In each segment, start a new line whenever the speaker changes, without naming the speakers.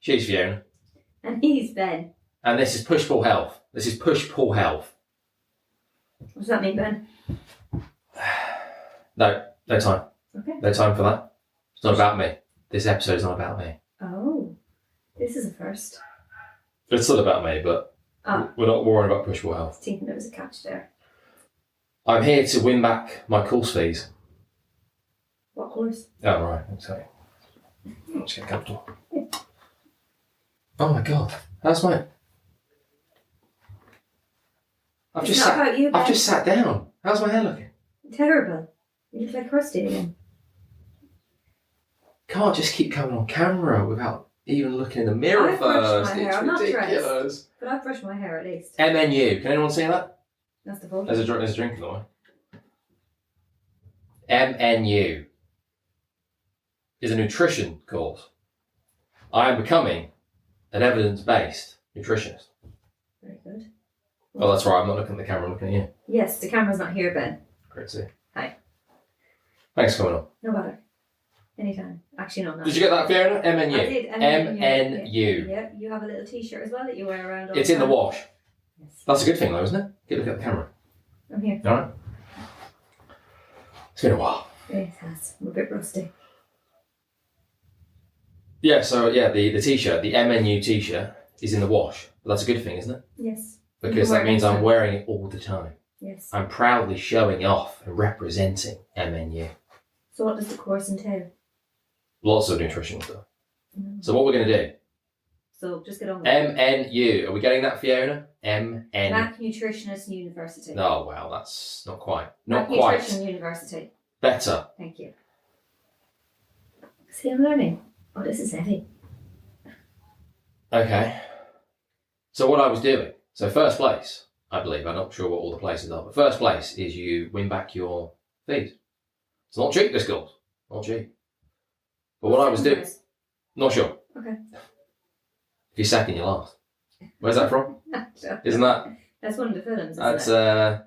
She's Fiona.
And he's Ben.
And this is Push-Pull Health. This is Push-Pull Health.
What does that mean, Ben?
No time.
Okay.
No time for that. It's not about me. This episode is not about me.
Oh, this is a first.
It's still about me, but we're not worrying about Push-Pull Health.
I was thinking there was a catch there.
I'm here to win back my course fees.
What course?
Oh, right. Okay. Let's get comfortable. Oh my God. How's my... I've just sat down. How's my hair looking?
Terrible. You look like Kirsty again.
Can't just keep coming on camera without even looking in the mirror
I've brushed
first.
my hair.
It's
I'm not
ridiculous.
dressed, but I've brushed my hair at least.
MNU. Can anyone see that?
That's the fault.
There's a drink in the way. MNU is a nutrition course. I am becoming an evidence-based nutritionist.
Very good.
Oh, that's right. I'm not looking at the camera. I'm looking at you.
Yes, the camera's not here, Ben.
Great to see you.
Hi.
Thanks for coming on.
No bother. Anytime. Actually, no.
Did you get that, Fiona? MNU.
I did.
MNU.
Yeah, you have a little t-shirt as well that you wear around all
It's
the
in the
time.
wash.
Yes.
That's a good thing, though, isn't it? Get a look at the camera.
I'm here.
All right. It's been a while.
It has. I'm a bit rusty.
Yeah, so the t-shirt, the MNU t-shirt is in the wash. But that's a good thing, isn't it?
Yes.
Because that means I'm wearing it all the time.
Yes.
I'm proudly showing off and representing MNU.
So what does the course entail?
Lots of nutritional stuff. So what we're going to do,
So just get on with it.
MNU. Are we getting that, Fiona? MN.
Mac Nutritionist University.
Oh, well, that's not quite.
Mac
Not quite.
Nutrition University.
Better.
Thank you. See, I'm learning. Oh, this is heavy.
Okay. So what I was doing, so first place, I believe, I'm not sure what all the places are, but first place is you win back your fees. It's not cheap, this course. Not cheap. But what I was doing, not sure.
Okay.
If you're second, you're last. Where's that from? Isn't that?
That's one of the films, isn't
That's,
it?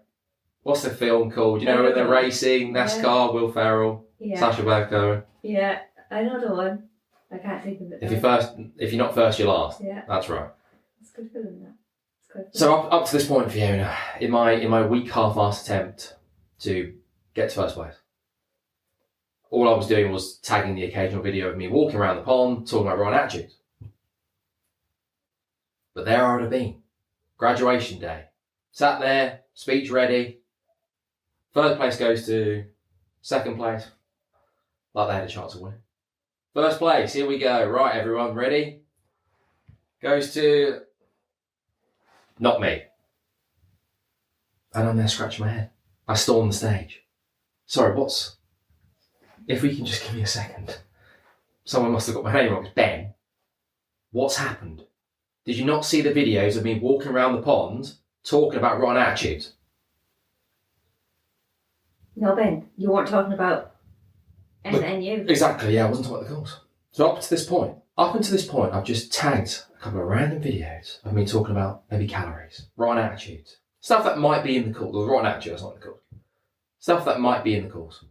what's the film called? You know, when they're racing, NASCAR, Will Ferrell,
Yeah.
Sacha Baron Cohen.
Yeah, I know the one. I can't think of it.
If you're not first, you're last.
Yeah.
That's right.
It's a good film, that. It's good.
So up to this point, Fiona, in my weak half-assed attempt to get to first place, all I was doing was tagging the occasional video of me walking around the pond, talking about wrong attitudes. But there I would have been, graduation day, sat there, speech ready. Third place goes to second place, like they had a chance of winning. First place, here we go. Right, everyone, ready? Goes to not me. And I'm there scratching my head. I storm the stage. Sorry, if we can just give me a second. Someone must have got my name wrong. It's Ben. What's happened? Did you not see the videos of me walking around the pond talking about rotten attitudes?
No, Ben, you weren't talking about MNU.
Exactly, yeah, I wasn't talking about the course. So up until this point, I've just tagged a couple of random videos of me talking about maybe calories, rotten attitudes, stuff that might be in the course. The rotten attitude, that's not in the course. Stuff that might be in the course.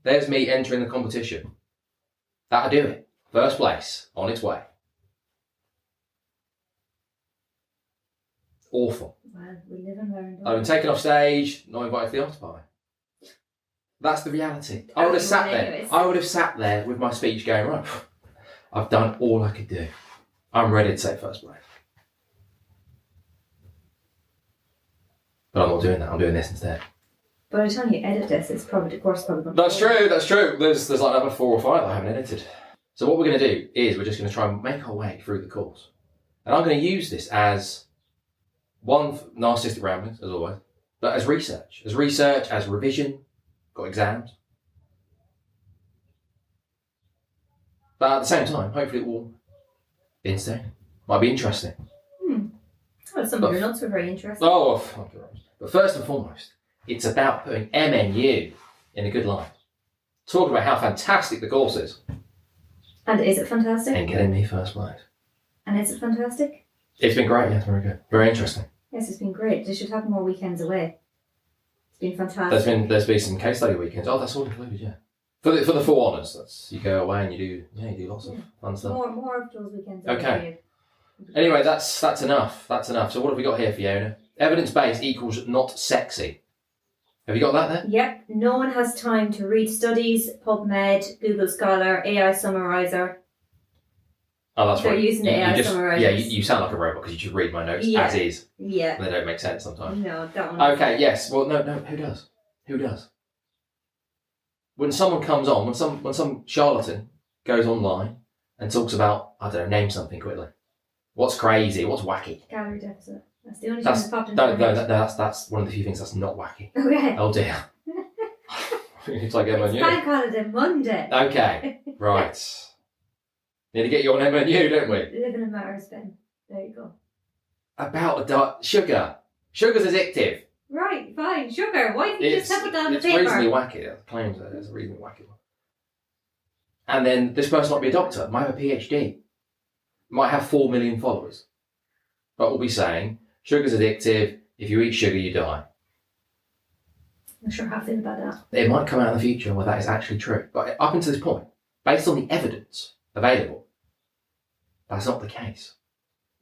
There's me entering the competition. That'll do it. First place, on its way. Awful.
Well, we live and learn.
I've been taken off stage, not invited to the after party. That's the reality. I would have sat there with my speech going, right, I've done all I could do. I'm ready to take first place. But I'm not doing that. I'm doing this instead.
By the time you edit this, it's probably the course probably going to
That's true. There's like another 4 or 5 I haven't edited. So what we're going to do is we're just going to try and make our way through the course. And I'm going to use this as one, narcissistic ramblings, as always, but as research, as revision, got exams. But at the same time, hopefully it will be entertaining. Might be interesting.
Oh, some of your notes were very interesting.
Oh, but first and foremost, it's about putting MNU in a good light. Talking about how fantastic the course is.
And is it fantastic?
And getting me first place.
And is it fantastic?
It's been great, yes, very good. Very interesting.
Yes, it's been great. They should have more weekends away. It's been fantastic.
There's been some case study weekends. Oh, that's all included, yeah. For the full honours, that's you go away and you do lots of fun stuff.
More of those weekends.
Okay. Anyway, that's enough. That's enough. So what have we got here, Fiona? Evidence-based equals not sexy. Have you got that there?
Yep. No one has time to read studies, PubMed, Google Scholar, AI Summarizer.
Oh, that's
They're
right.
using the AI Summarizer.
Yeah, you sound like a robot because you just read my notes as is.
Yeah.
They don't make sense sometimes.
No, that one.
Okay, yes. Well, no. Who does? Who does? When someone comes on, when some charlatan goes online and talks about, I don't know, name something quickly. What's crazy? What's wacky?
Calorie deficit. That's the only thing that's popped into my head.
That's one of the few things that's not wacky.
Okay.
Oh dear. It's like M&U.
Bank holiday Monday.
Okay, right. Need to get you on M&U, don't we?
Living in Mars, Ben. There you go.
About sugar. Sugar's addictive.
Right, fine. Sugar. Why didn't you just have it down the paper?
It's reasonably wacky. It claims that it's a reasonably wacky one. And then this person might be a doctor, might have a PhD, might have 4 million followers, but will be saying, sugar's addictive, if you eat sugar, you die.
I'm sure how I feel about that.
It might come out in the future where that is actually true. But up until this point, based on the evidence available, that's not the case.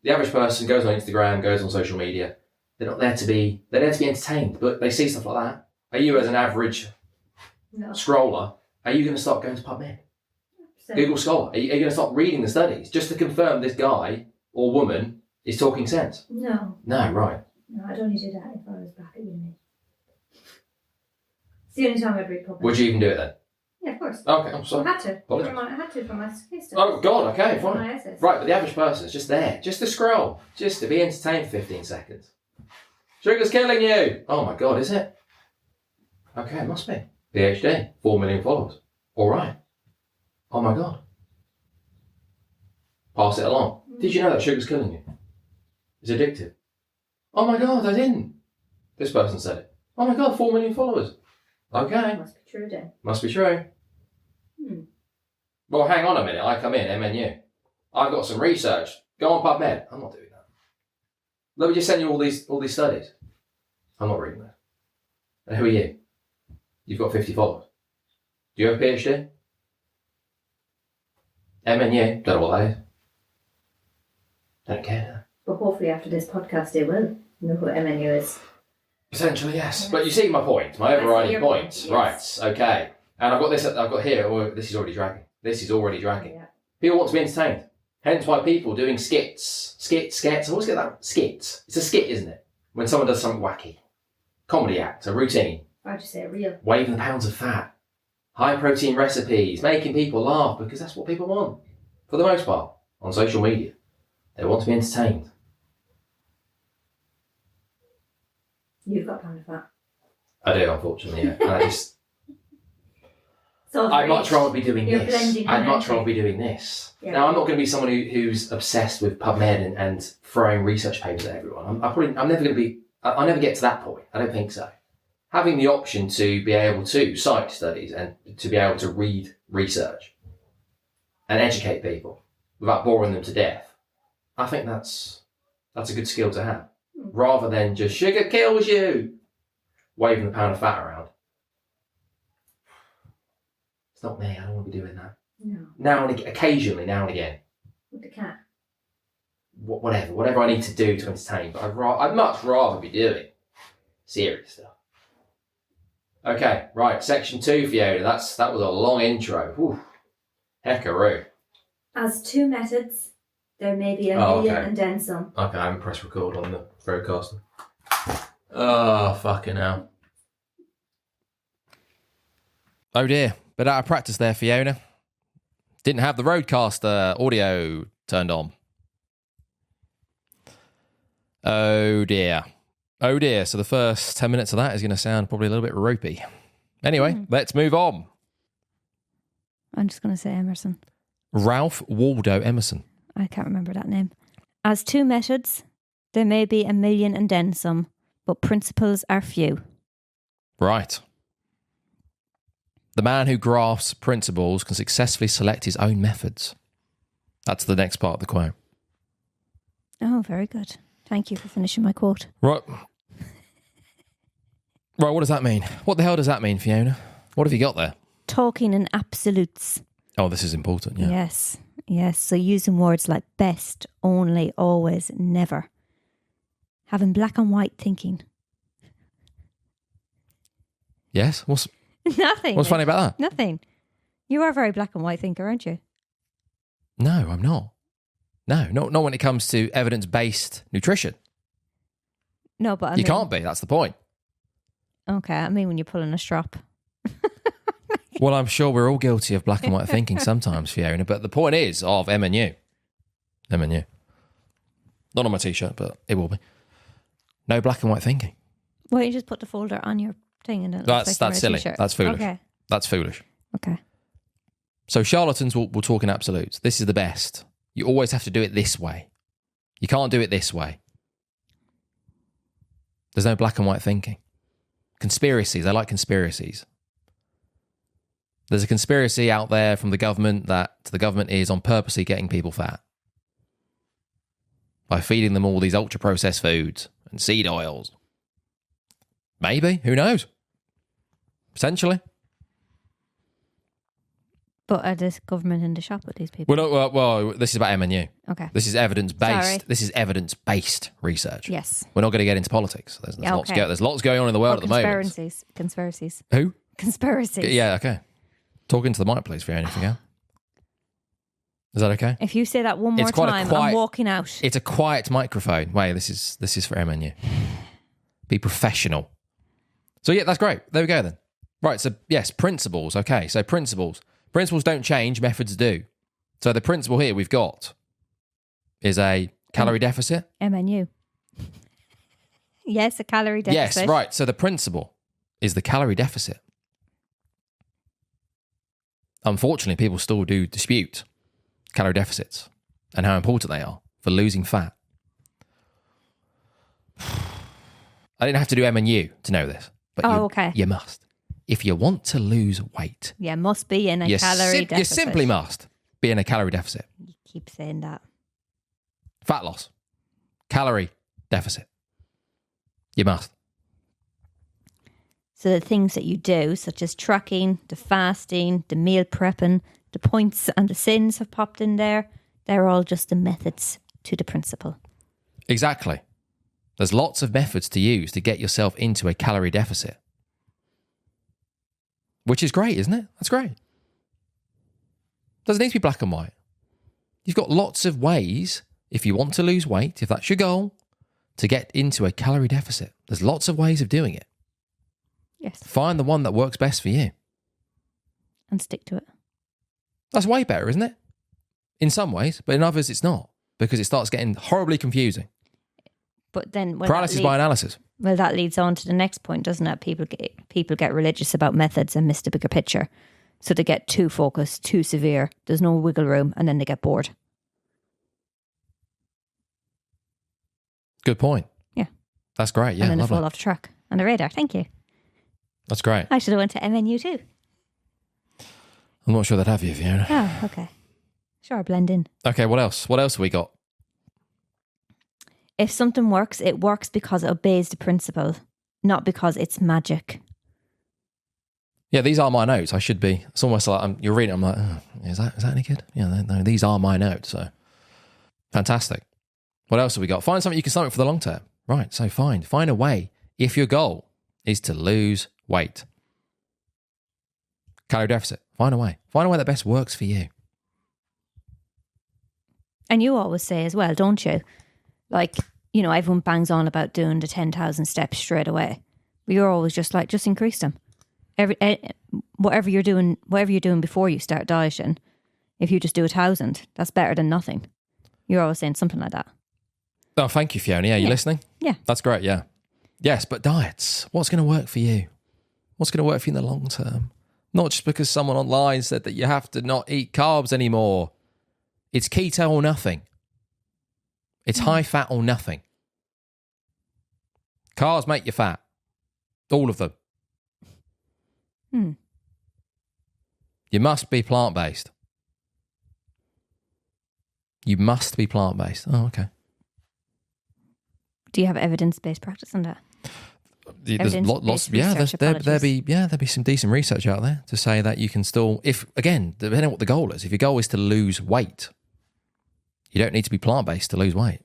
The average person goes on Instagram, goes on social media, they're not there to be, they're there to be entertained, but they see stuff like that. Are you, as an average scroller, are you going to start going to PubMed? Google Scholar? Are you going to start reading the studies just to confirm this guy or woman is talking sense?
No.
No, right.
No, I'd only do that if I was back at uni. It's the only time I'd read PubMed.
Would you even do it then?
Yeah, of course.
Okay, I'm sorry.
I had to.
Apologies.
I had to for my case studies.
Oh, God, okay,
For
fine.
my essays.
Right, but the average person is just there, just to scroll, just to be entertained for 15 seconds. Sugar's killing you! Oh my God, is it? Okay, it must be. PhD, 4 million followers. All right. Oh my God. Pass it along. Did you know that sugar's killing you? It's addictive. Oh my God, I didn't. This person said it. Oh my God, 4 million followers. Okay.
Must be true then.
Must be true. Well, hang on a minute. I come in, MNU. I've got some research. Go on PubMed. I'm not doing that. Let me just send you all these studies. I'm not reading that. And who are you? You've got 50 followers. Do you have a PhD? MNU. Don't know what that is. Don't care.
But hopefully after this podcast they will know who MNU is.
Potentially, yes. But you see my point, my overriding point.
Yes.
Right, okay. And I've got here, this is already dragging. This is already dragging.
Yeah.
People want to be entertained. Hence why people doing skits. I always get that. Skits. It's a skit, isn't it? When someone does something wacky. Comedy act, a routine.
I'd just say real.
Waving the pounds of fat. High protein recipes. Making people laugh because that's what people want. For the most part. On social media. They want to be entertained.
You've got a pound of fat.
I do, unfortunately, yeah. And I just...
So
I'd much rather be doing
You're
this.
blending
I'd
in,
much
aren't you?
rather be doing this.
Yeah.
Now, I'm not going to be someone who's obsessed with PubMed and throwing research papers at everyone. I'm never going to be... I'll never get to that point. I don't think so. Having the option to be able to cite studies and to be able to read research and educate people without boring them to death, I think that's a good skill to have. Rather than just sugar kills you, waving the pound of fat around. It's not me. I don't want to be doing that.
No.
Now and again, occasionally, now and again.
With the cat.
Whatever I need to do to entertain. But I'd much rather be doing serious stuff. Okay, right. Section 2, Fiona. That was a long intro. Whew. Heckaroo.
As two methods, there may be a million and then some.
Okay, I haven't pressed record on the broadcaster. Oh, fucking hell. Oh dear. Bit out of practice there, Fiona. Didn't have the roadcaster audio turned on. Oh dear. Oh dear. So the first 10 minutes of that is going to sound probably a little bit ropey. Anyway, let's move on.
I'm just going to say Emerson.
Ralph Waldo Emerson.
I can't remember that name. As two methods, there may be a million and then some, but principles are few.
Right. The man who grasps principles can successfully select his own methods. That's the next part of the quote.
Oh, very good. Thank you for finishing my quote.
Right. Right, what does that mean? What the hell does that mean, Fiona? What have you got there?
talking in absolutes.
Oh, this is important, yeah.
Yes. So using words like best, only, always, never. Having black and white thinking.
Yes?
Nothing.
What's funny about that?
Nothing. You are a very black and white thinker, aren't you?
No, I'm not. No, not when it comes to evidence-based nutrition.
No, but
you can't be. That's the point.
Okay, I mean when you're pulling a strap.
Well, I'm sure we're all guilty of black and white thinking sometimes, Fiona, but the point is of M&U. M&U. Not on my T-shirt, but it will be. No black and white thinking.
Why don't you just put the folder on your thing and it
That's silly.
T-shirt?
That's foolish.
Okay.
That's foolish.
Okay.
So charlatans will talk in absolutes. This is the best. You always have to do it this way. You can't do it this way. There's no black and white thinking. Conspiracies. I like conspiracies. There's a conspiracy out there from the government that the government is on purposely getting people fat by feeding them all these ultra-processed foods and seed oils. Maybe. Who knows? Potentially.
But are the government in the shop with these people?
Well, this is about M&U.
Okay.
This is evidence-based.
Sorry.
This is evidence-based research.
Yes.
We're not going to get into politics. There's lots going on in the world at the moment.
Conspiracies.
Who?
Conspiracies.
Yeah, okay. Talk into the mic, please, Fiona, if you can. Is that okay?
If you say that one more time, I'm walking out.
It's a quiet microphone. Wait, this is for M&U. Be professional. So yeah, that's great. There we go then. Right, so yes, principles. Okay, so principles. Principles don't change, methods do. So the principle here we've got is a calorie deficit.
MNU. Yes, a calorie deficit.
Yes, right. So the principle is the calorie deficit. Unfortunately, people still do dispute calorie deficits and how important they are for losing fat. I didn't have to do M&U to know this, but
okay.
You must. If you want to lose weight,
yeah, must be in a calorie deficit.
You simply must be in a calorie deficit.
You keep saying that.
Fat loss, calorie deficit. You must.
So the things that you do, such as tracking, the fasting, the meal prepping, the points and the sins have popped in there. They're all just the methods to the principle.
Exactly. There's lots of methods to use to get yourself into a calorie deficit. Which is great, isn't it? That's great. Doesn't need to be black and white. You've got lots of ways, if you want to lose weight, if that's your goal, to get into a calorie deficit. There's lots of ways of doing it.
Yes.
Find the one that works best for you.
And stick to it.
That's way better, isn't it? In some ways, but in others it's not, because it starts getting horribly confusing.
But then
paralysis by analysis.
Well, that leads on to the next point, doesn't it? People get religious about methods and miss the bigger picture. So they get too focused, too severe. There's no wiggle room, and then they get bored.
Good point.
Yeah.
That's great. Yeah,
and then
lovely.
they fall off the track on the radar. Thank you.
That's great.
I should have went to MNU too.
I'm not sure they'd have you, Fiona.
Oh, okay. Sure, blend in.
Okay, what else? What else have we got?
If something works, it works because it obeys the principle, not because it's magic.
Yeah, these are my notes. I should be. It's almost like you're reading. I'm like, oh, is that any good? Yeah, no, these are my notes. So fantastic. What else have we got? Find something you can stomach for the long term. Right. So find a way. If your goal is to lose weight, calorie deficit. Find a way. Find a way that best works for you.
And you always say as well, don't you? Like, you know, everyone bangs on about doing the 10,000 steps straight away. But you're always just like, just increase them. Whatever you're doing before you start dieting, if you just do 1,000, that's better than nothing. You're always saying something like that.
Oh, thank you, Fiona. Yeah, you listening?
Yeah.
That's great, yeah. Yes, but diets. What's going to work for you? What's going to work for you in the long term? Not just because someone online said that you have to not eat carbs anymore. It's keto or nothing. It's high fat or nothing. Carbs make you fat. All of them. You must be plant-based. You must be plant-based. Oh, okay.
Do you have evidence-based practice on that? There's lots. Yeah, there'd be some decent research out there to say that you can still, if again, depending on what the goal is. If your goal is to lose weight, you don't need to be plant-based to lose weight.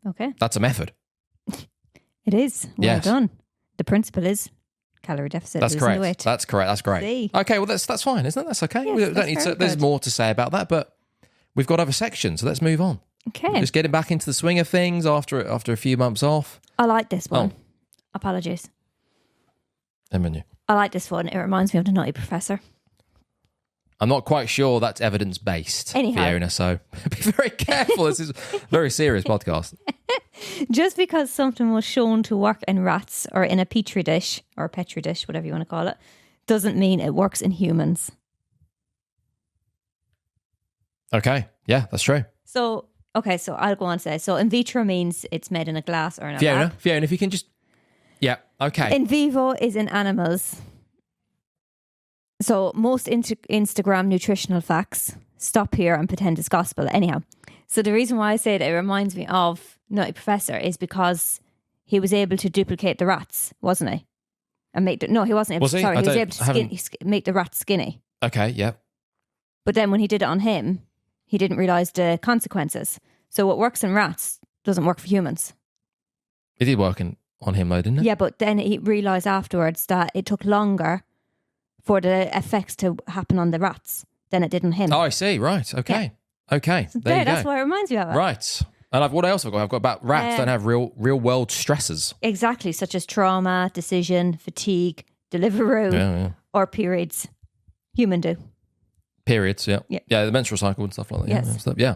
Okay,
that's a method.
It is. Well done. The principle is calorie deficit.
That's correct.
Weight.
That's correct. That's great.
See?
Okay, well that's fine, isn't it? That's okay.
Yes,
We don't need to. There's more to say about that, but we've got other sections, so let's move on.
Okay.
Just getting back into the swing of things after a few months off.
I like this one. Apologies.
Menu.
I like this one. It reminds me of the Nutty Professor.
I'm not quite sure that's evidence-based, Fiona, so be very careful. This is a very serious podcast.
Just because something was shown to work in rats or in a petri dish, or a petri dish, whatever you want to call it, doesn't mean it works in humans.
Okay. Yeah, that's true.
So I'll go on to say, so in vitro means it's made in a glass or in a lab.
Fiona, if you can just... Yeah, okay.
In vivo is in animals. So most Instagram nutritional facts stop here and pretend it's gospel. Anyhow, so the reason why I say that it reminds me of Nutty Professor is because he was able to duplicate the rats, wasn't he? And he wasn't able. He was able to make the rats skinny.
Okay, yeah.
But then when he did it on him, he didn't realise the consequences. So what works in rats doesn't work for humans.
It did work on him though, didn't it?
Yeah, but then he realised afterwards that it took longer for the effects to happen on the rats than it did on him.
Oh, I see. Right. Okay. Yeah. Okay.
So that's what it reminds me of.
Right. And what else have I got? I've got about rats don't have real world stresses.
Exactly, such as trauma, decision, fatigue, Deliveroo, or periods. Human do.
Periods, yeah. Yeah, the menstrual cycle and stuff like that.
Yes.
Yeah.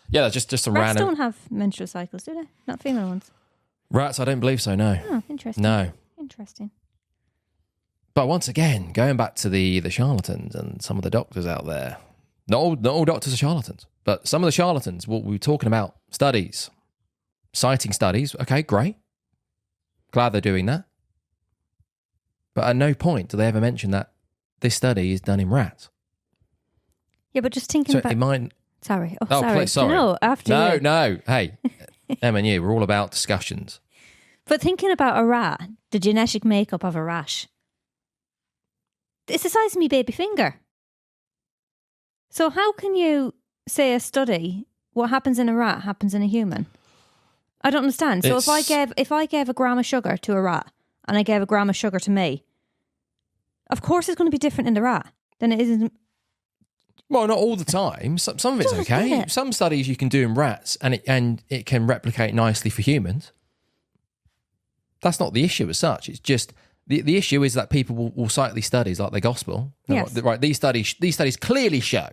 Yeah, that's just some
rats
random...
don't have menstrual cycles, do they? Not female ones.
Rats, I don't believe so, no.
Oh, interesting.
No.
Interesting.
But once again, going back to the charlatans and some of the doctors out there, not all doctors are charlatans, but some of the charlatans, what we were talking about, studies, citing studies, okay, great. Glad they're doing that. But at no point do they ever mention that this study is done in rats.
Yeah, but just thinking about... Sorry. Oh, sorry.
Please, sorry.
No, after you.
No. Hey, Em and you, we're all about discussions.
But thinking about a rat, the genetic makeup of a rat, it's the size of my baby finger. So how can you say a study, what happens in a rat happens in a human? I don't understand. So if I gave a gram of sugar to a rat and I gave a gram of sugar to me, of course it's going to be different in the rat than it is in...
Well, not all the time. Some of it's okay. Some studies you can do in rats and it can replicate nicely for humans. That's not the issue as such. It's just the issue is that people will cite these studies like the gospel.
Yes.
Right. These studies clearly show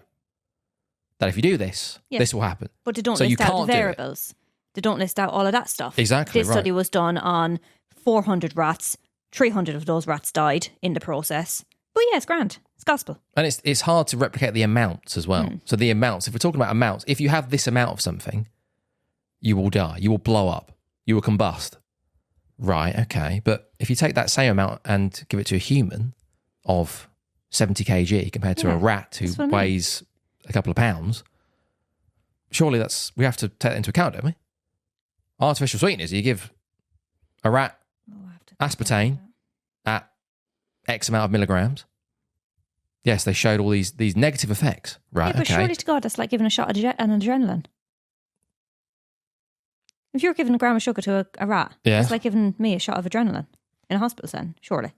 that if you do this, this will happen.
But they don't list out the variables. They don't list out all of that stuff.
Exactly.
This study was done on 400 rats. 300 of those rats died in the process. But yeah, it's grand. It's gospel.
And it's hard to replicate the amounts as well. So the amounts, if we're talking about amounts, if you have this amount of something, you will die. You will blow up. You will combust. Right, okay. But if you take that same amount and give it to a human of 70 kg compared to a rat who weighs a couple of pounds, surely we have to take that into account, don't we? Artificial sweeteners, you give a rat aspartame at X amount of milligrams. Yes, they showed all these negative effects. Right,
yeah, but surely to God, that's like giving a shot of an adrenaline. If you're giving a gram of sugar to a rat, it's like giving me a shot of adrenaline in a hospital setting, surely.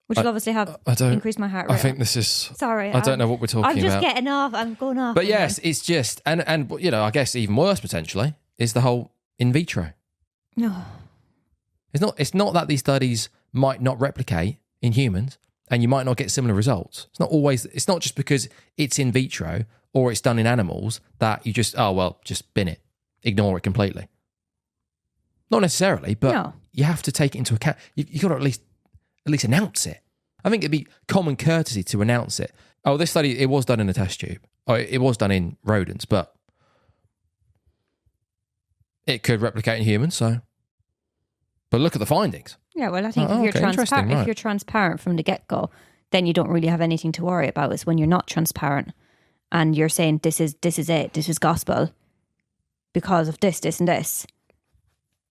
Which will obviously have increased my heart rate.
I think this is...
Sorry.
I don't know what we're talking about.
I'm just getting off. I'm going off.
But yes, it's just... And you know, I guess even worse potentially is the whole in vitro.
No.
It's not that these studies might not replicate in humans and you might not get similar results. It's not just because it's in vitro or it's done in animals that you just, just bin it. Ignore it completely. Not necessarily, but you have to take it into account. You've got to at least announce it. I think it'd be common courtesy to announce it. Oh, this study, it was done in a test tube. Oh, it was done in rodents, but it could replicate in humans, so... But look at the findings.
Yeah, well, I think if you're transparent from the get-go, then you don't really have anything to worry about. It's when you're not transparent and you're saying this is it, this is gospel because of this, and this.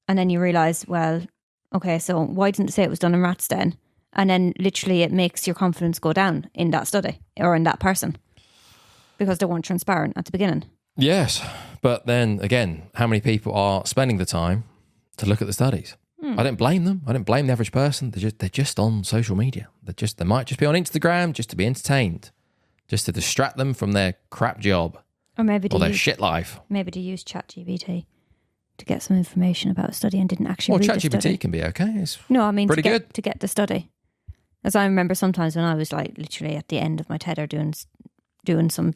And then you realise, well, okay, so why didn't it say it was done in rats then? And then literally it makes your confidence go down in that study or in that person because they weren't transparent at the beginning.
Yes. But then again, how many people are spending the time to look at the studies? I don't blame them. I don't blame the average person. They're just on social media. They might just be on Instagram just to be entertained, just to distract them from their crap job
or maybe
their shit life.
Maybe to use ChatGPT to get some information about a study and didn't actually read the study.
ChatGPT can be okay. It's pretty
good to get the study. As I remember sometimes when I was like literally at the end of my tether doing some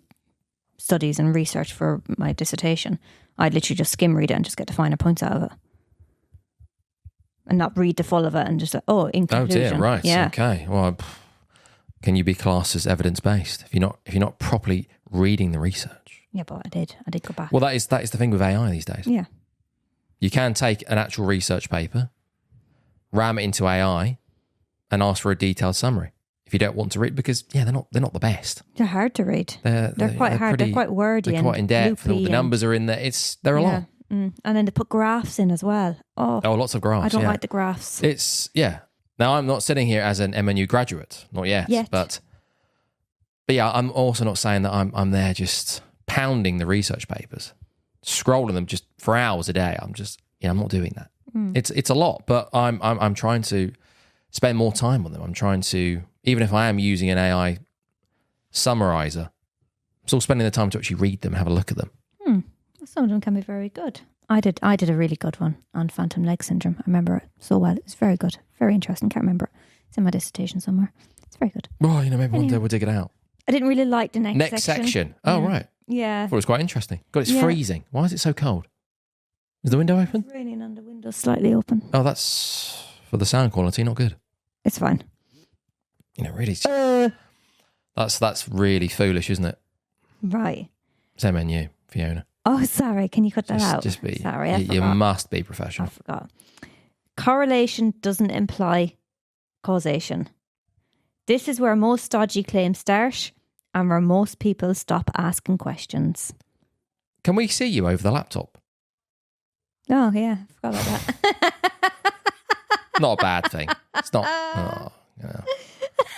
studies and research for my dissertation, I'd literally just skim read it and just get the finer points out of it. And not read the full of it and just like, in conclusion.
Oh dear, right.
Yeah.
Okay. Well, can you be classed as evidence-based if you're not properly reading the research?
Yeah, but I did go back.
Well, that is the thing with AI these days.
Yeah.
You can take an actual research paper, ram it into AI, and ask for a detailed summary if you don't want to read, because they're not the best.
They're hard to read. They're quite hard. They're quite wordy.
They're quite in depth. And all the numbers are in there. They're a lot.
And then they put graphs in as well. Oh,
lots of graphs.
I don't like the graphs.
Now I'm not sitting here as an MNU graduate, not yet. But yeah, I'm also not saying that I'm there just pounding the research papers, scrolling them just for hours a day. I'm not doing that. It's a lot, but I'm trying to spend more time on them. I'm trying to, even if I am using an AI summarizer, I'm still spending the time to actually read them, have a look at them.
Some of them can be very good. I did a really good one on phantom leg syndrome. I remember it so well. It was very good, very interesting. Can't remember it. It's in my dissertation somewhere. It's very good.
Well, maybe one day we'll dig it out.
I didn't really like the next
section. Oh, right.
Yeah.
I thought it was quite interesting. God, it's freezing. Why is it so cold? Is the window open?
It's raining and the window's slightly open.
Oh, that's for the sound quality, not good.
It's fine.
Really. That's really foolish, isn't it?
Right.
It's MNU, Fiona.
Oh, sorry. Can you cut that out?
Just be.
Sorry, I forgot.
You must be professional.
I forgot. Correlation doesn't imply causation. This is where most dodgy claims start and where most people stop asking questions.
Can we see you over the laptop?
Oh, yeah. I forgot about that.
Not a bad thing. It's not.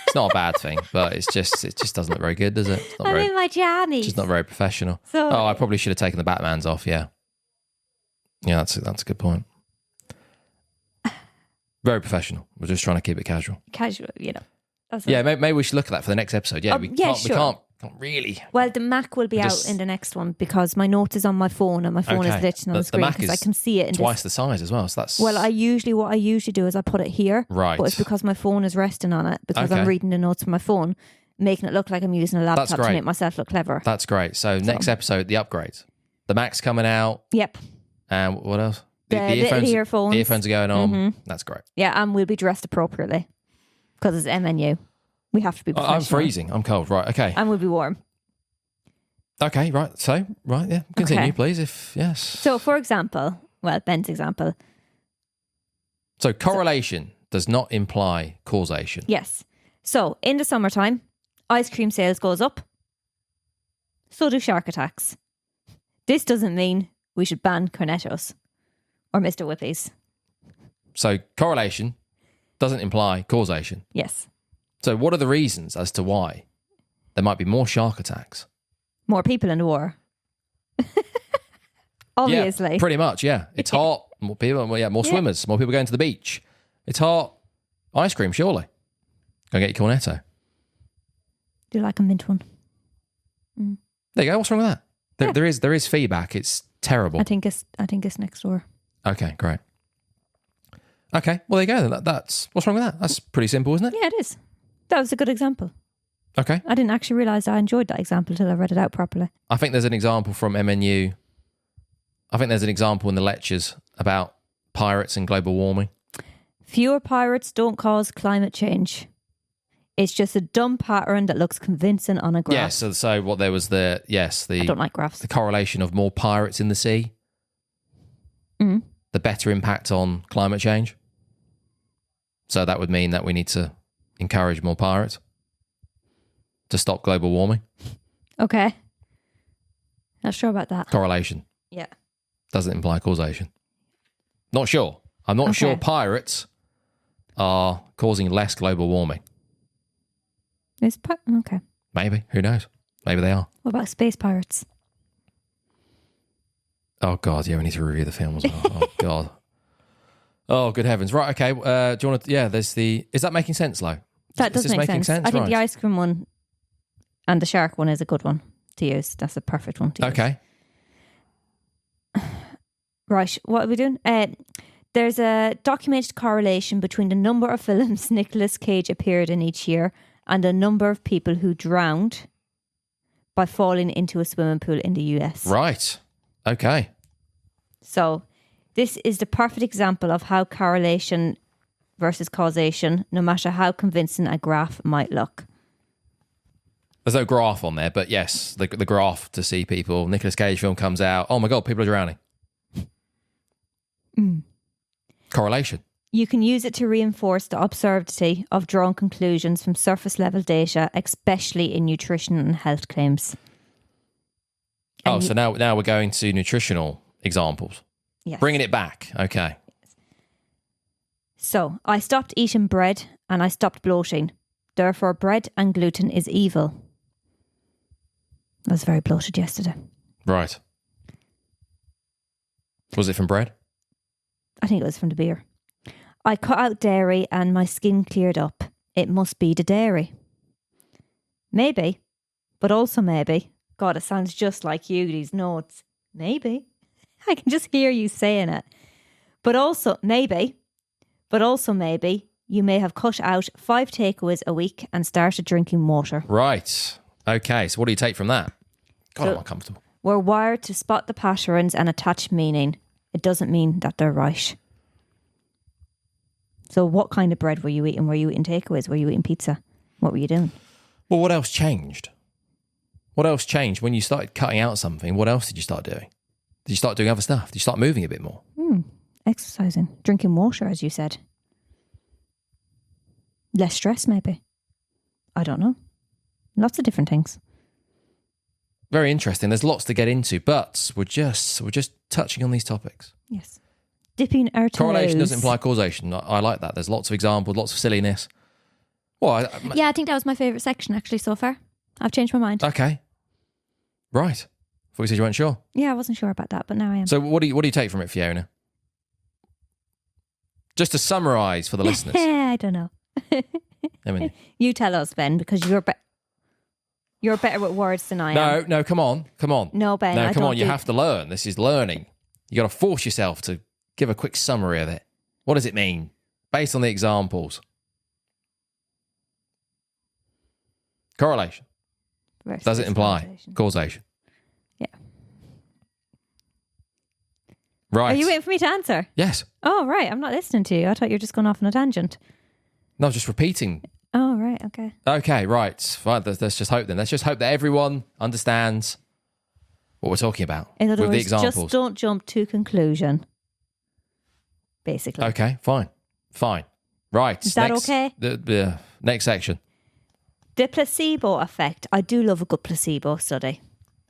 It's not a bad thing, but it just doesn't look very good, does it? It's not
in my jammies.
Just not very professional.
So,
I probably should have taken the Batmans off. Yeah, that's a good point. Very professional. We're just trying to keep it casual.
Casual,
Maybe we should look at that for the next episode. Yeah, we can't really.
Well, the Mac will be out in the next one because my note is on my phone and my phone is lit on the screen because I can see it in
twice the size as well. So that's
what I usually do is I put it here,
right?
But it's because my phone is resting on it because I'm reading the notes from my phone, making it look like I'm using a laptop to make myself look clever.
That's great. So next episode, the upgrades, the Mac's coming out.
Yep.
And what else?
The earphones.
Earphones are going on. Mm-hmm. That's great.
Yeah, and we'll be dressed appropriately because it's MNU. We have to be professional.
I'm freezing. I'm cold. Right. Okay.
And we'll be warm.
Okay. Right. So, right. Yeah. Continue, please. Yes.
So, for example, Ben's example.
So, correlation does not imply causation.
Yes. So, in the summertime, ice cream sales goes up. So do shark attacks. This doesn't mean we should ban Cornettos or Mr. Whippies.
So, correlation doesn't imply causation.
Yes.
So what are the reasons as to why there might be more shark attacks?
More people in the water. Obviously.
Yeah, pretty much, yeah. It's hot. More people, more swimmers. More people going to the beach. It's hot. Ice cream, surely. Go get your Cornetto.
Do you like a mint one?
There you go. What's wrong with that? There is feedback. It's terrible.
I think it's next door.
Okay, great. Okay, well, there you go. That's what's wrong with that? That's pretty simple, isn't it?
Yeah, it is. That was a good example.
Okay.
I didn't actually realise I enjoyed that example until I read it out properly.
I think there's an example from MNU. I think there's an example in the lectures about pirates and global warming. Fewer
pirates don't cause climate change. It's just a dumb pattern that looks convincing on a graph.
Yes, so what there was I
don't like graphs.
The correlation of more pirates in the sea.
Mm.
The better impact on climate change. So that would mean that we need to encourage more pirates to stop global warming.
Okay. Not sure about that.
Correlation.
Yeah.
Doesn't imply causation. Not sure. I'm not
Okay.
sure pirates are causing less global warming.
Okay.
Maybe. Who knows? Maybe they are.
What about space pirates?
Oh, God. Yeah, we need to review the film as well. Oh, God. Oh, good heavens. Right, okay. Do you want to... Yeah, there's the... Is that making sense, Lo?
That does
Is this
make
making
sense. I think
Right.
the ice cream one and the shark one is a good one to use. That's a perfect one to use.
Okay.
Right, what are we doing? There's a documented correlation between the number of films Nicolas Cage appeared in each year and the number of people who drowned by falling into a swimming pool in the US.
Right. Okay.
So this is the perfect example of how correlation versus causation, no matter how convincing a graph might look.
There's no graph on there, but yes, the graph to see people. Nicolas Cage film comes out. Oh, my God, people are drowning. Correlation.
You can use it to reinforce the absurdity of drawn conclusions from surface level data, especially in nutrition and health claims. And
So now we're going to nutritional examples.
Yes.
Bringing it back. Okay.
So, I stopped eating bread and I stopped bloating. Therefore, bread and gluten is evil. I was very bloated yesterday.
Right. Was it from bread?
I think it was from the beer. I cut out dairy and my skin cleared up. It must be the dairy. Maybe, but also maybe. God, it sounds just like you, these notes. Maybe. I can just hear you saying it. But also maybe, you may have cut out 5 takeaways a week and started drinking water.
Right. Okay. So what do you take from that? God,
So-
I'm uncomfortable.
We're wired to spot the patterns and attach meaning. It doesn't mean that they're right. So what kind of bread were you eating? Were you eating takeaways? Were you eating pizza? What were you doing?
Well, what else changed? What else changed when you started cutting out something? What else did you start doing? Did you start doing other stuff? Did you start moving a bit more?
Exercising. Drinking water, as you said. Less stress, maybe. I don't know. Lots of different things.
Very interesting. There's lots to get into, but we're just touching on these topics.
Yes. Dipping our toes.
Correlation doesn't imply causation. I like that. There's lots of examples, lots of silliness. Well,
Yeah, I think that was my favourite section actually so far. I've changed my mind.
okay. Right. Thought you said you weren't sure.
Yeah, I wasn't sure about that, but now I am.
So what do you take from it, Fiona? Just to summarise for the listeners.
I don't know.
I mean,
You tell us, Ben, because you're better with words than I am.
no, come on.
No, Ben.
No,
I
come
don't
on. You have to learn. This is learning. You got to force yourself to give a quick summary of it. What does it mean? Based on the examples. Correlation.
versus
Does it imply
causation.
causation?
Yeah.
Right.
Are you waiting for me to answer?
Yes.
Oh, right. I'm not listening to you. I thought you were just going off on a tangent.
No, just repeating.
Oh, right. Okay.
Okay, right. Fine. Let's just hope then. Let's just hope that everyone understands what we're talking about
In other
with the
words,
examples.
just don't jump to conclusion. Basically.
Okay, fine. Right.
Is that
next,
okay?
The next section.
The placebo effect. I do love a good placebo study.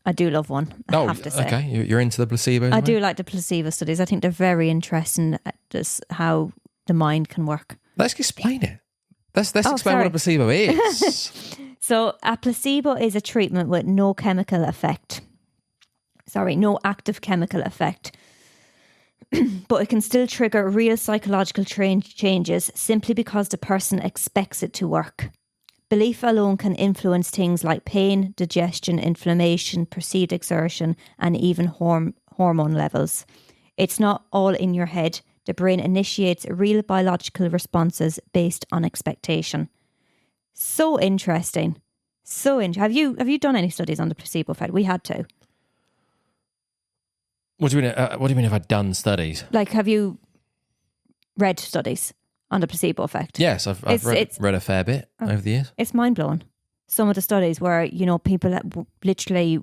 I do love one. I have to say.
Okay. You're into the placebo.
I do like the placebo studies. I think they're very interesting at just how the mind can work.
Let's explain it. Let's explain
sorry.
what a placebo is.
So a placebo is a treatment with no chemical effect. Sorry, no active chemical effect. But it can still trigger real psychological changes simply because the person expects it to work. Belief alone can influence things like pain, digestion, inflammation, perceived exertion, and even hormone levels. It's not all in your head. The brain initiates real biological responses based on expectation. So interesting. Have you done any studies on the placebo effect? We had to.
What do you mean? Have I done studies?
Like, have you read studies on the placebo effect?
Yes, I've read a fair bit over the years.
It's mind blowing. Some of the studies where people that literally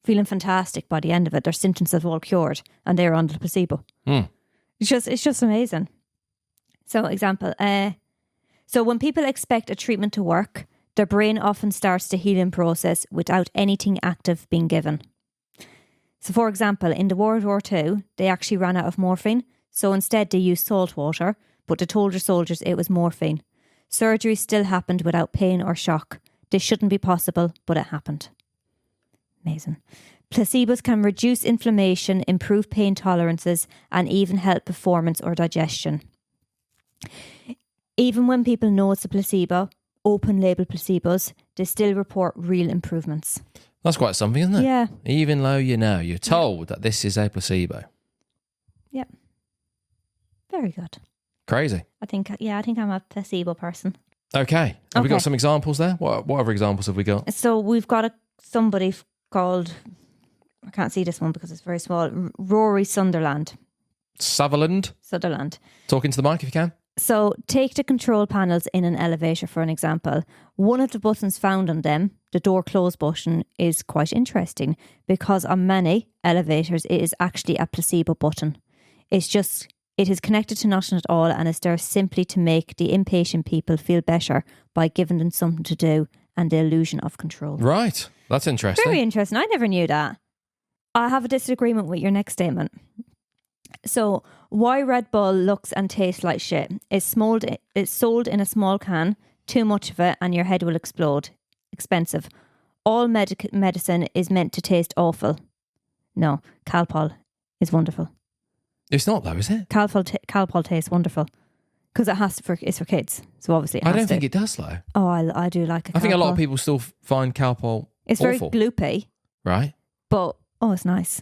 feeling fantastic by the end of it, their symptoms have all cured, and they're on the placebo. It's just amazing. So, example, so when people expect a treatment to work, their brain often starts the healing process without anything active being given. So, for example, in the World War II, they actually ran out of morphine. So instead they used salt water, but they told their soldiers it was morphine. Surgery still happened without pain or shock. This shouldn't be possible, but it happened. Amazing. Placebos can reduce inflammation, improve pain tolerances, and even help performance or digestion. Even when people know it's a placebo, open label placebos, they still report real improvements.
That's quite something, isn't it?
Yeah.
Even though you're told that this is a placebo.
Yep. Very good.
Crazy.
I think I'm a placebo person.
Okay. Have we got some examples there? What other examples have we got?
So we've got somebody called, I can't see this one because it's very small, Rory Sutherland.
Sutherland. Talking to the mic if you can.
So take the control panels in an elevator for an example. One of the buttons found on them, the door close button, is quite interesting because on many elevators it is actually a placebo button. It is connected to nothing at all and is there simply to make the impatient people feel better by giving them something to do and the illusion of control.
Right. That's interesting.
Very interesting. I never knew that. I have a disagreement with your next statement. So, why Red Bull looks and tastes like shit? It's sold in a small can, too much of it and your head will explode. Expensive. All medicine is meant to taste awful. No, Calpol is wonderful.
It's not though, is it?
Calpol tastes wonderful. Because it's for kids. So obviously
I don't think it does though.
Oh, I do like a Calpol.
I think a lot of people still find Calpol
It's
awful.
very gloopy.
Right.
But, it's nice.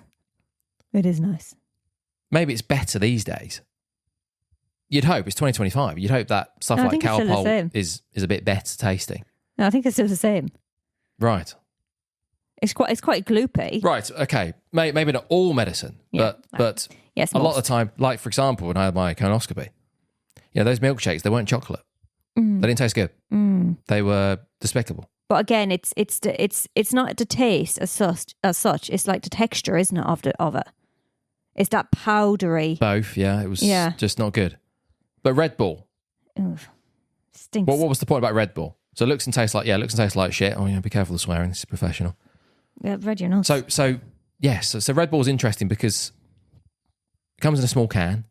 It is nice.
Maybe it's better these days. You'd hope. It's 2025. You'd hope that stuff like Calpol is a bit better tasting.
No, I think it's still the same.
Right.
It's quite gloopy.
Right. Okay. Maybe not all medicine, but
yes,
a lot of the time, like for example, when I had my colonoscopy, those milkshakes, they weren't chocolate. They didn't taste good. They were despicable.
But again, it's not the taste as such. It's like the texture, isn't it, of it? It's that powdery.
Both, yeah. It was just not good. But Red Bull.
Oof. Stinks.
What was the point about Red Bull? So it looks and tastes like shit. Oh, be careful of swearing. This is professional.
Yeah, I've read your notes.
So Red Bull is interesting because it comes in a small can.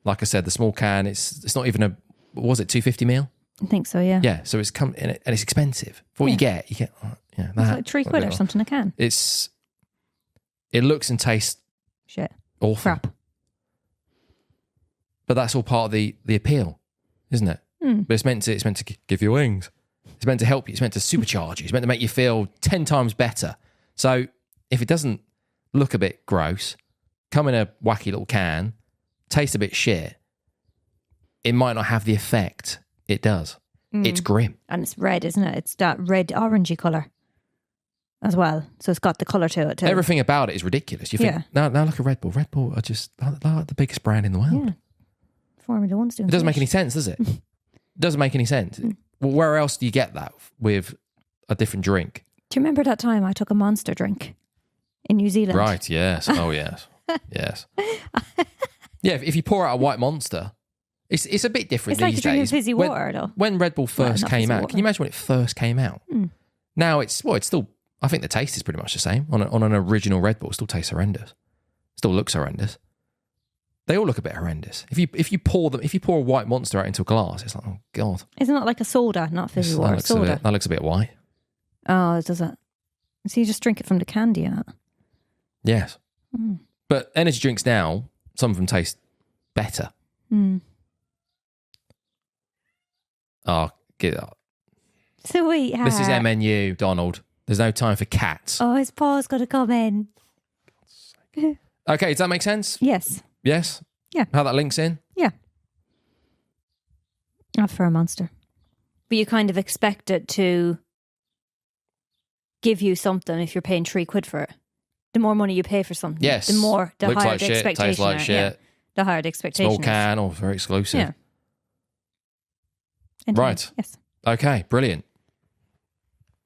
Like I said, the small can, it's not even what was it, 250 ml?
I think so, yeah.
Yeah, so it's come in it, and it's expensive. For what you get that.
It's like £3 or something a can.
It looks and tastes
shit.
Awful.
Crap.
But that's all part of the appeal, isn't it? But it's meant to give you wings. It's meant to help you. It's meant to supercharge you. It's meant to make you feel 10 times better. So if it doesn't look a bit gross, come in a wacky little can, taste a bit shit, it might not have the effect it does. It's grim.
And it's red, isn't it? It's that red orangey colour as well. So it's got the colour to it too.
Everything about it is ridiculous. You think, now look at Red Bull. Red Bull are just like the biggest brand in the world.
Yeah. Formula One's doing
it doesn't make any sense, does it? It doesn't make any sense. Well, where else do you get that with a different drink?
Do you remember that time I took a Monster drink in New Zealand?
Right, yes. Oh, yes. Yes. Yeah, if you pour out a white Monster, it's a bit different
these days.
It's like
drinking fizzy water, though.
When Red Bull first came out, can you imagine when it first came out? Now it's still, I think the taste is pretty much the same. On an original Red Bull, it still tastes horrendous. Still looks horrendous. They all look a bit horrendous. If you pour a white Monster out into a glass, it's like, oh god.
Isn't it like a soda, not fizzy water? Soda.
That looks a bit white.
Oh, it does it? So you just drink it from the candy and that?
Yes. But energy drinks now, some of them taste better. Oh, get up.
Sweetheart.
This is MNU, Donald. There's no time for cats.
Oh, his paw's got to come in.
Okay, does that make sense?
Yes.
Yes?
Yeah.
How that links in?
Yeah. Not for a Monster. But you kind of expect it to give you something if you're paying £3 for it. The more money you pay for something,
yes.
the
Looks
higher
like
the
shit,
expectation.
tastes like shit.
Yeah. The higher the expectation.
Small can or very exclusive.
Yeah.
Right.
Yes.
Okay, brilliant.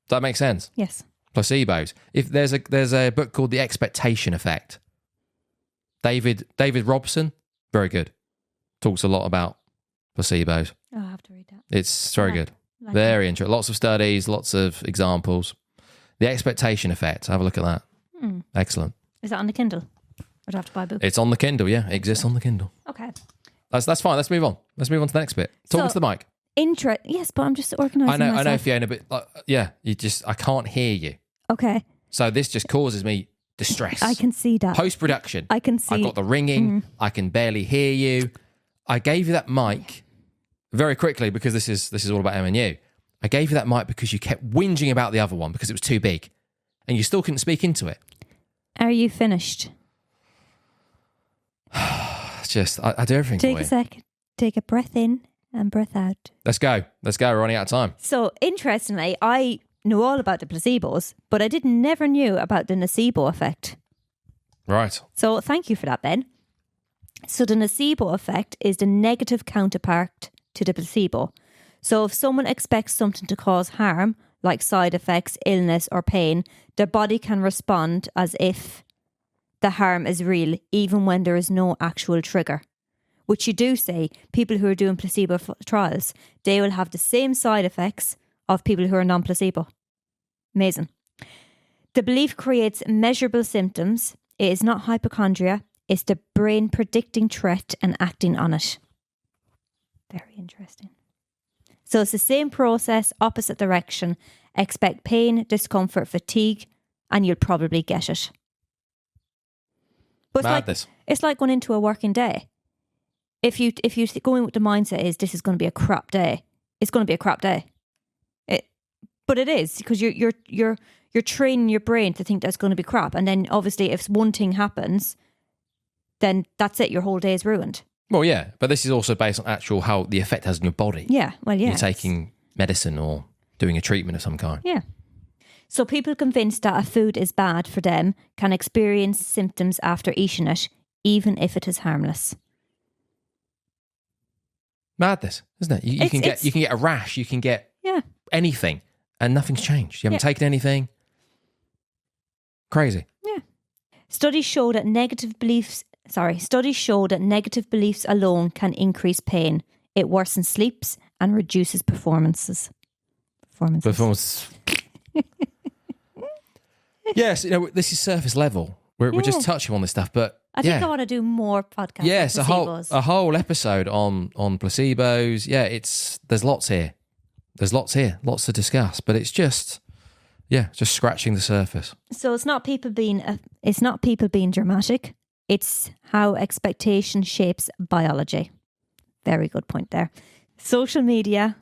Does that make sense?
Yes.
Placebos. If there's a book called The Expectation Effect. David Robson, very good. Talks a lot about placebos.
Oh, I'll have to read that.
It's very good. Very interesting. Lots of studies, lots of examples. The Expectation Effect. Have a look at that. Excellent.
Is that on the Kindle? Or do I have to buy a book?
It's on the Kindle, yeah. It exists on the Kindle.
Okay.
That's fine. Let's move on. Let's move on to the next bit. Talking to the mic.
Yes, but I'm just organising myself.
I know, Fiona, but I can't hear you.
Okay.
So this just causes me distress.
I can see that.
Post-production.
I can see.
I got the ringing.
Mm-hmm.
I can barely hear you. I gave you that mic very quickly because this is all about M&U. I gave you that mic because you kept whinging about the other one because it was too big. And you still couldn't speak into it.
Are you finished?
It's just, I do everything for you.
Take a second. Take a breath in and breath out.
Let's go. We're running out of time.
So, interestingly, I knew all about the placebos, but I never knew about the nocebo effect.
Right.
So, thank you for that, Ben. So, the nocebo effect is the negative counterpart to the placebo. So, if someone expects something to cause harm, like side effects, illness, or pain, their body can respond as if the harm is real, even when there is no actual trigger. Which you do say, people who are doing placebo trials, they will have the same side effects of people who are non-placebo. Amazing. The belief creates measurable symptoms. It is not hypochondria. It's the brain predicting threat and acting on it. Very interesting. So it's the same process, opposite direction. Expect pain, discomfort, fatigue, and you'll probably get it. But it's like going into a working day. If you go in with the mindset is this is going to be a crap day, it's going to be a crap day. But it is, because you're training your brain to think that's going to be crap, and then obviously if one thing happens, then that's it. Your whole day is ruined.
Well, yeah, but this is also based on actual how the effect has on your body.
Yeah, well, yeah.
You're taking medicine or doing a treatment of some kind.
Yeah. So people convinced that a food is bad for them can experience symptoms after eating it, even if it is harmless.
Madness, isn't it? You can get a rash, you can get anything, and nothing's changed. You haven't taken anything. Crazy.
Yeah. Studies show that negative beliefs alone can increase pain. It worsens sleeps and reduces performances.
Yes, this is surface level. We're just touching on this stuff, but
I think I want to do more podcasts.
Yes,
on
a whole episode on placebos. Yeah, there's lots here. Lots to discuss, but it's just scratching the surface.
So it's not people being dramatic. It's how expectation shapes biology. Very good point there. Social media,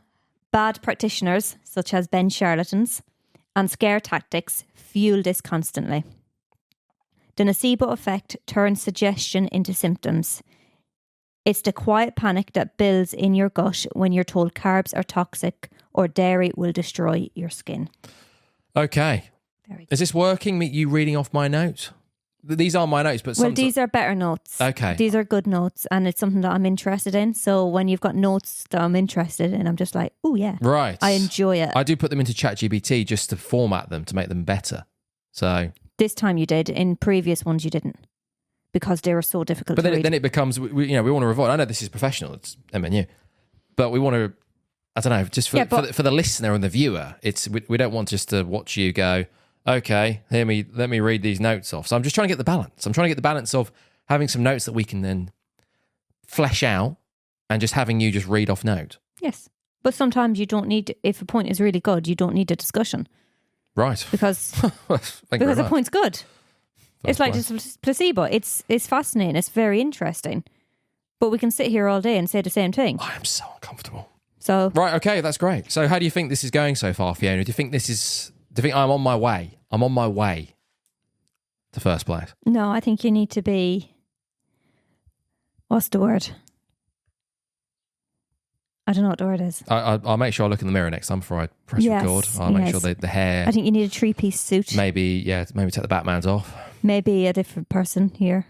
bad practitioners such as Ben charlatans, and scare tactics fuel this constantly. The nocebo effect turns suggestion into symptoms. It's the quiet panic that builds in your gut when you're told carbs are toxic or dairy will destroy your skin.
Okay. Is this working? You reading off my notes? These are my notes, but
these are better notes.
Okay.
These are good notes, and it's something that I'm interested in. So when you've got notes that I'm interested in, I'm just like, oh yeah.
Right.
I enjoy it.
I do put them into ChatGPT just to format them to make them better. So
this time you did. In previous ones you didn't, because they were so difficult to read.
Then it becomes, we want to avoid. I know this is professional, it's M&U, but we want to, I don't know, just for the listener and the viewer, we don't want just to watch you go, okay, let me read these notes off. So I'm just trying to get the balance. I'm trying to get the balance of having some notes that we can then flesh out and just having you just read off note.
Yes. But sometimes you don't need, if a point is really good, you don't need a discussion.
Because
the point's good. It's like just placebo. It's fascinating. It's very interesting. But we can sit here all day and say the same thing.
I am so uncomfortable.
So
right, okay, that's great. So how do you think this is going so far, Fiona? Do you think I'm on my way? I'm on my way to first place.
No, I think you need to be, what's the word? I don't know what the word is.
I'll make sure I look in the mirror next time before I press record. I'll make sure the hair.
I think you need a 3-piece suit.
Maybe take the Batman's off.
Maybe a different person here.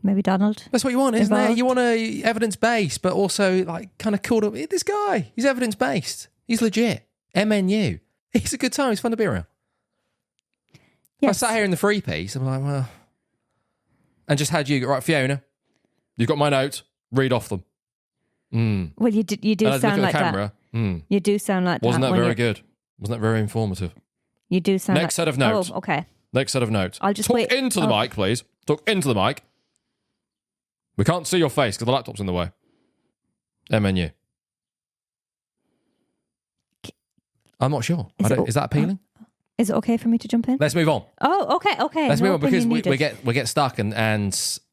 Maybe Donald.
That's what you want, isn't it? You want a evidence-based, but also like kind of cool. This guy, he's evidence-based. He's legit. MNU. He's a good time. He's fun to be around. Yes. If I sat here in the 3-piece, I'm like, well. And just had you, right, Fiona, you've got my notes. Read off them.
Well, you do sound like that. You do sound like that.
Wasn't that very good? Wasn't that very informative?
You do sound
Next set of notes.
Oh, okay.
Next set of notes.
I'll just
Talk into the mic, please. Talk into the mic. We can't see your face because the laptop's in the way. MNU. I'm not sure. Is that appealing?
Is it okay for me to jump in?
Let's move on.
Oh, okay.
Let's move on because we get stuck and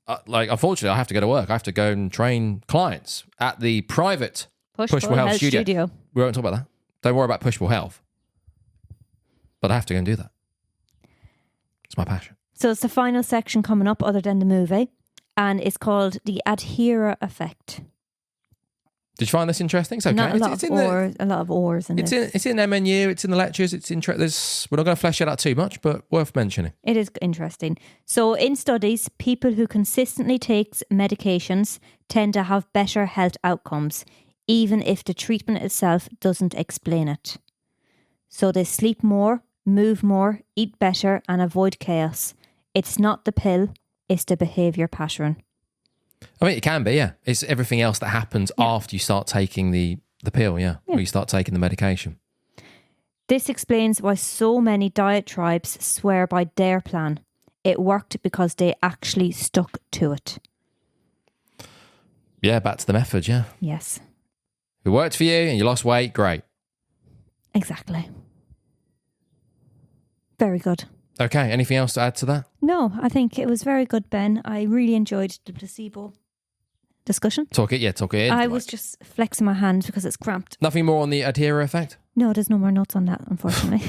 unfortunately I have to go to work. I have to go and train clients at the private Pushable Health studio. We won't talk about that. Don't worry about Pushable Health. But I have to go and do that. It's my passion.
So it's the final section coming up other than the movie, and it's called the adherer effect.
Did you find this interesting? It's okay.
Not a lot of ors in
it's
this.
It's in MNU, it's in the lectures, we're not going to flesh it out too much, but worth mentioning.
It is interesting. So in studies, people who consistently take medications tend to have better health outcomes, even if the treatment itself doesn't explain it. So they sleep more, move more, eat better, and avoid chaos. It's not the pill, it's the behaviour pattern.
I mean, it can be, yeah. It's everything else that happens after you start taking the pill, yeah, or you start taking the medication.
This explains why so many diet tribes swear by their plan. It worked because they actually stuck to it.
Yeah, back to the method, yeah.
Yes.
If it worked for you and you lost weight, great.
Exactly. Very good.
Okay, anything else to add to that?
No, I think it was very good, Ben. I really enjoyed the placebo discussion.
Talk it in.
I was just flexing my hand because it's cramped.
Nothing more on the adherer effect?
No, there's no more notes on that, unfortunately.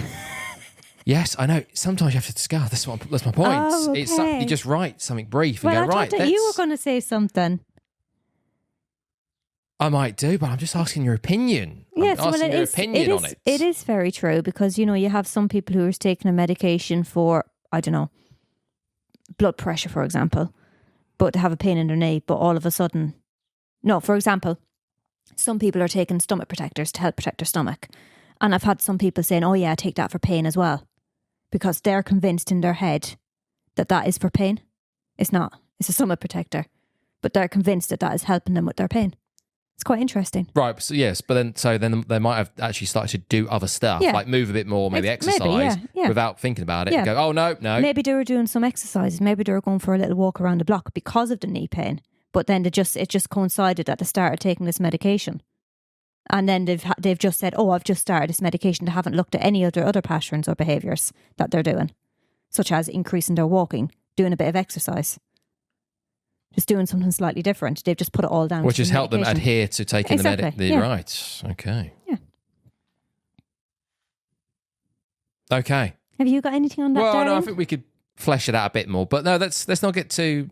Yes, I know. Sometimes you have to discuss. That's my point.
Oh, okay.
It's you just write something brief and
I
go, right.
thought that you were going to say something.
I might do, but I'm just asking your opinion.
Yes,
I'm asking your opinion on it.
It is very true because, you have some people who are taking a medication for, I don't know, blood pressure, for example, but they have a pain in their knee, but all of a sudden, for example, some people are taking stomach protectors to help protect their stomach. And I've had some people saying, oh yeah, I take that for pain as well, because they're convinced in their head that is for pain. It's not. It's a stomach protector, but they're convinced that is helping them with their pain. It's quite interesting. Right,
so yes, but then they might have actually started to do other stuff, like move a bit more, maybe exercise, without thinking about it, and go, oh, no.
Maybe they were doing some exercises, maybe they were going for a little walk around the block because of the knee pain, but then it just coincided that they started taking this medication. And then they've just said, oh, I've just started this medication. They haven't looked at any other patterns or behaviours that they're doing, such as increasing their walking, doing a bit of exercise. Just doing something slightly different. They've just put it all down.
Which has helped them adhere to taking the
medication.
Right. Okay.
Yeah.
Okay.
Have you got anything on that?
Well, no, I think we could flesh it out a bit more. But no, let's not get too.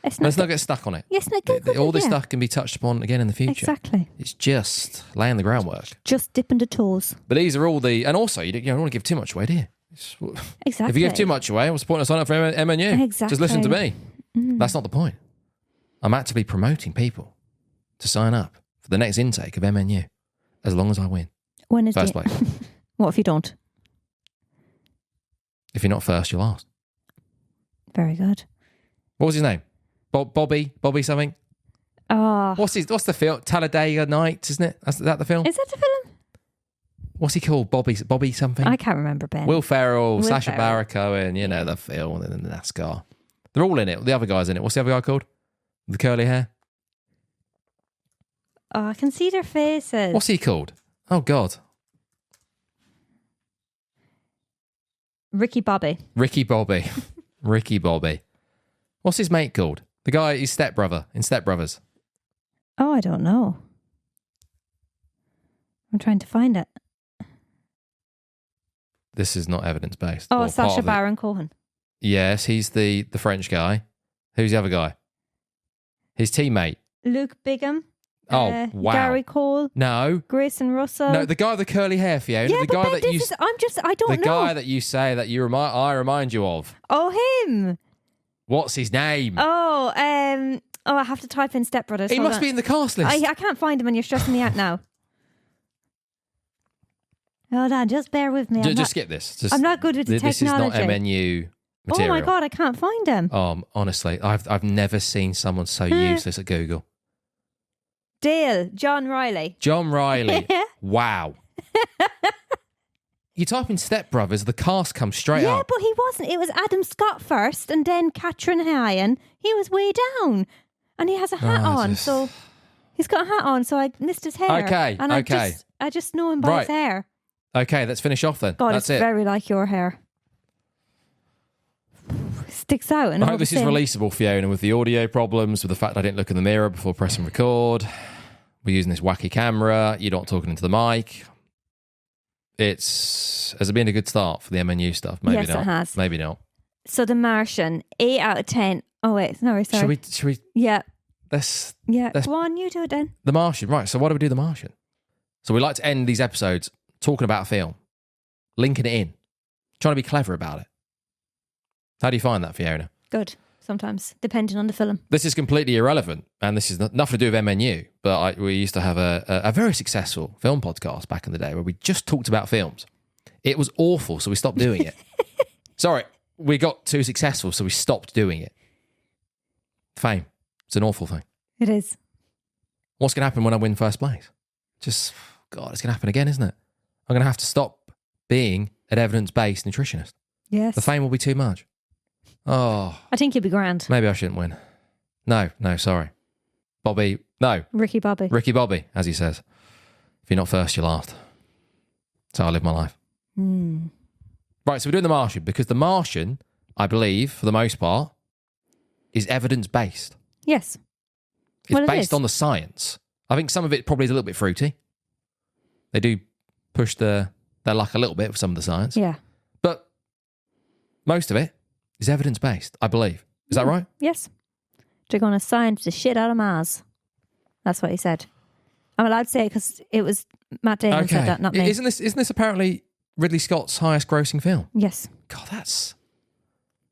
Let's not get stuck on it.
Yes,
all this stuff can be touched upon again in the future.
Exactly.
It's just laying the groundwork.
Just dipping the toes.
But these are all and also you don't want to give too much away, do you?
Exactly.
If you give too much away, what's the point of signing up for MNU?
Exactly.
Just listen to me. That's not the point. I'm actively promoting people to sign up for the next intake of MNU, as long as I win.
When is
first place?
What if you don't?
If you're not first, you're last.
Very good.
What was his name? Bobby something?
Oh.
What's the film? Talladega Nights, isn't it? Is that the film?
Is that the film?
What's he called? Bobby something?
I can't remember, Ben.
Will Ferrell, Sacha Baron Cohen, the film, and the NASCAR. They're all in it. The other guy's in it. What's the other guy called? The curly hair?
Oh, I can see their faces.
What's he called? Oh, God.
Ricky Bobby.
Ricky Bobby. What's his mate called? The guy, his stepbrother in Step Brothers.
Oh, I don't know. I'm trying to find it.
This is not evidence-based.
Oh, Sacha Baron Cohen.
Yes, he's the French guy. Who's the other guy? His teammate.
Luke Bigham.
Oh, wow.
Gary Cole.
No.
Grayson Russell.
No, the guy with the curly hair, Fiona.
Yeah,
the guy that you.
I don't know.
The guy that you say that I remind you of.
Oh, him.
What's his name?
Oh, I have to type in Step Brothers.
He must be in the cast list.
I can't find him and you're stressing me out now. Hold on, just bear with me.
Just skip this.
I'm not good with the technology.
This is not MNU material.
Oh my God, I can't find him.
Honestly, I've never seen someone so useless at Google.
Dale, John Riley.
Wow. You type in Step Brothers, the cast comes straight up.
Yeah, but he wasn't. It was Adam Scott first and then Katrin Hyan. He was way down.
And he has a hat on, so he's got a hat on, so I missed his hair.
Okay,
and I just know him by his hair.
Okay, let's finish off then.
God,
That's
it's
it.
very like your hair. Sticks out. And
I hope this is releasable, Fiona, with the audio problems, with the fact I didn't look in the mirror before pressing record. We're using this wacky camera. You're not talking into the mic. Has it been a good start for the MNU stuff? Maybe
yes,
not.
It has.
Maybe not.
So The Martian, 8 out of 10. Oh, wait. No, sorry.
Should we?
Yeah.
Let's
Go on, you do it then.
The Martian. Right, so why do we do The Martian? So we like to end these episodes talking about a film, linking it in, trying to be clever about it. How do you find that, Fiona?
Good. Sometimes, depending on the film.
This is completely irrelevant, and this is nothing to do with MNU, but we used to have a very successful film podcast back in the day where we just talked about films. It was awful, so we stopped doing it. Sorry, we got too successful, so we stopped doing it. Fame. It's an awful thing.
It is.
What's going to happen when I win first place? God, it's going to happen again, isn't it? I'm going to have to stop being an evidence-based nutritionist.
Yes.
The fame will be too much. Oh.
I think you'll be grand.
Maybe I shouldn't win. No, sorry. Bobby, no.
Ricky Bobby,
as he says. If you're not first, you're last. That's how I live my life. Right, so we're doing The Martian because The Martian, I believe, for the most part, is evidence-based.
Yes.
It's based on the science. I think some of it probably is a little bit fruity. They do push their luck a little bit with some of the science.
Yeah.
But most of it is evidence-based, I believe. Is that right?
Yes. They're going to science the shit out of Mars. That's what he said. I'm allowed to say it because it was Matt Damon said that, not me.
Isn't this apparently Ridley Scott's highest grossing film?
Yes.
God,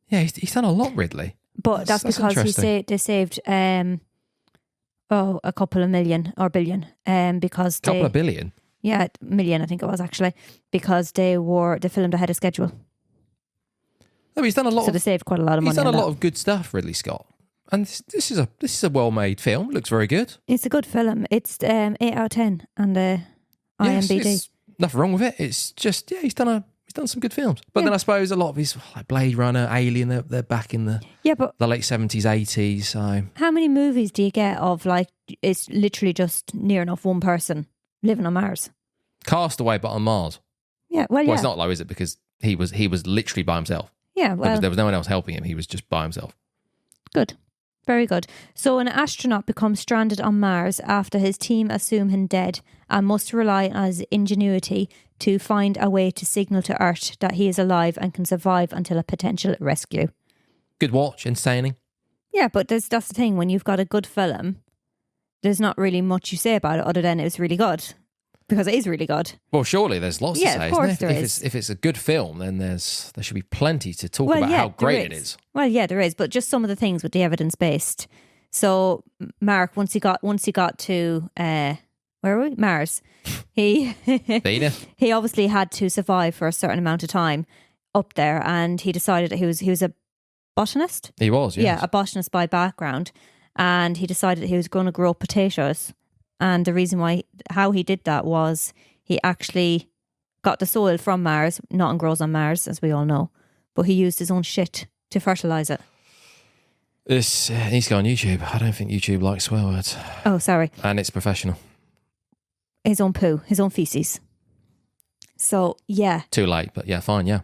he's done a lot, Ridley.
But that's because they saved a couple of million or billion because they...
Couple of billion?
Yeah, million I think it was actually, because they filmed ahead of schedule.
No, he's done a lot.
So they saved quite a lot of money.
He's done a lot of good stuff, Ridley Scott, and this is a well-made film. It looks very good.
It's a good film. It's 8 out of 10 on the IMDb.
Yes, nothing wrong with it. It's just he's done some good films. But then I suppose a lot of his like Blade Runner, Alien, they're back in the late 70s, 80s. So
how many movies do you get of like it's literally just near enough one person living on Mars?
Castaway, but on Mars.
Yeah, well,
it's not low, is it? Because he was literally by himself.
Yeah, well...
There was no one else helping him. He was just by himself.
Good. Very good. So an astronaut becomes stranded on Mars after his team assume him dead and must rely on his ingenuity to find a way to signal to Earth that he is alive and can survive until a potential rescue.
Good watch, entertaining.
Yeah, but that's the thing. When you've got a good film, there's not really much you say about it other than it was really good. Because it is really good.
Well, surely there's lots to say,
of course
isn't there? If it's a good film, then there should be plenty to talk about how great it is.
Well, yeah, there is, but just some of the things with the evidence based. So, Mark, once he got to where were we? Mars, he obviously had to survive for a certain amount of time up there, and he decided that he was a botanist.
He was, yes.
Yeah, a botanist by background, and he decided that he was going to grow potatoes. And the reason how he did that was he actually got the soil from Mars. Nothing grows on Mars, as we all know. But he used his own shit to fertilise it.
This needs to go on YouTube. I don't think YouTube likes swear words.
Oh, sorry.
And it's professional.
His own poo, his own feces. So, yeah.
Too late, but yeah, fine, yeah.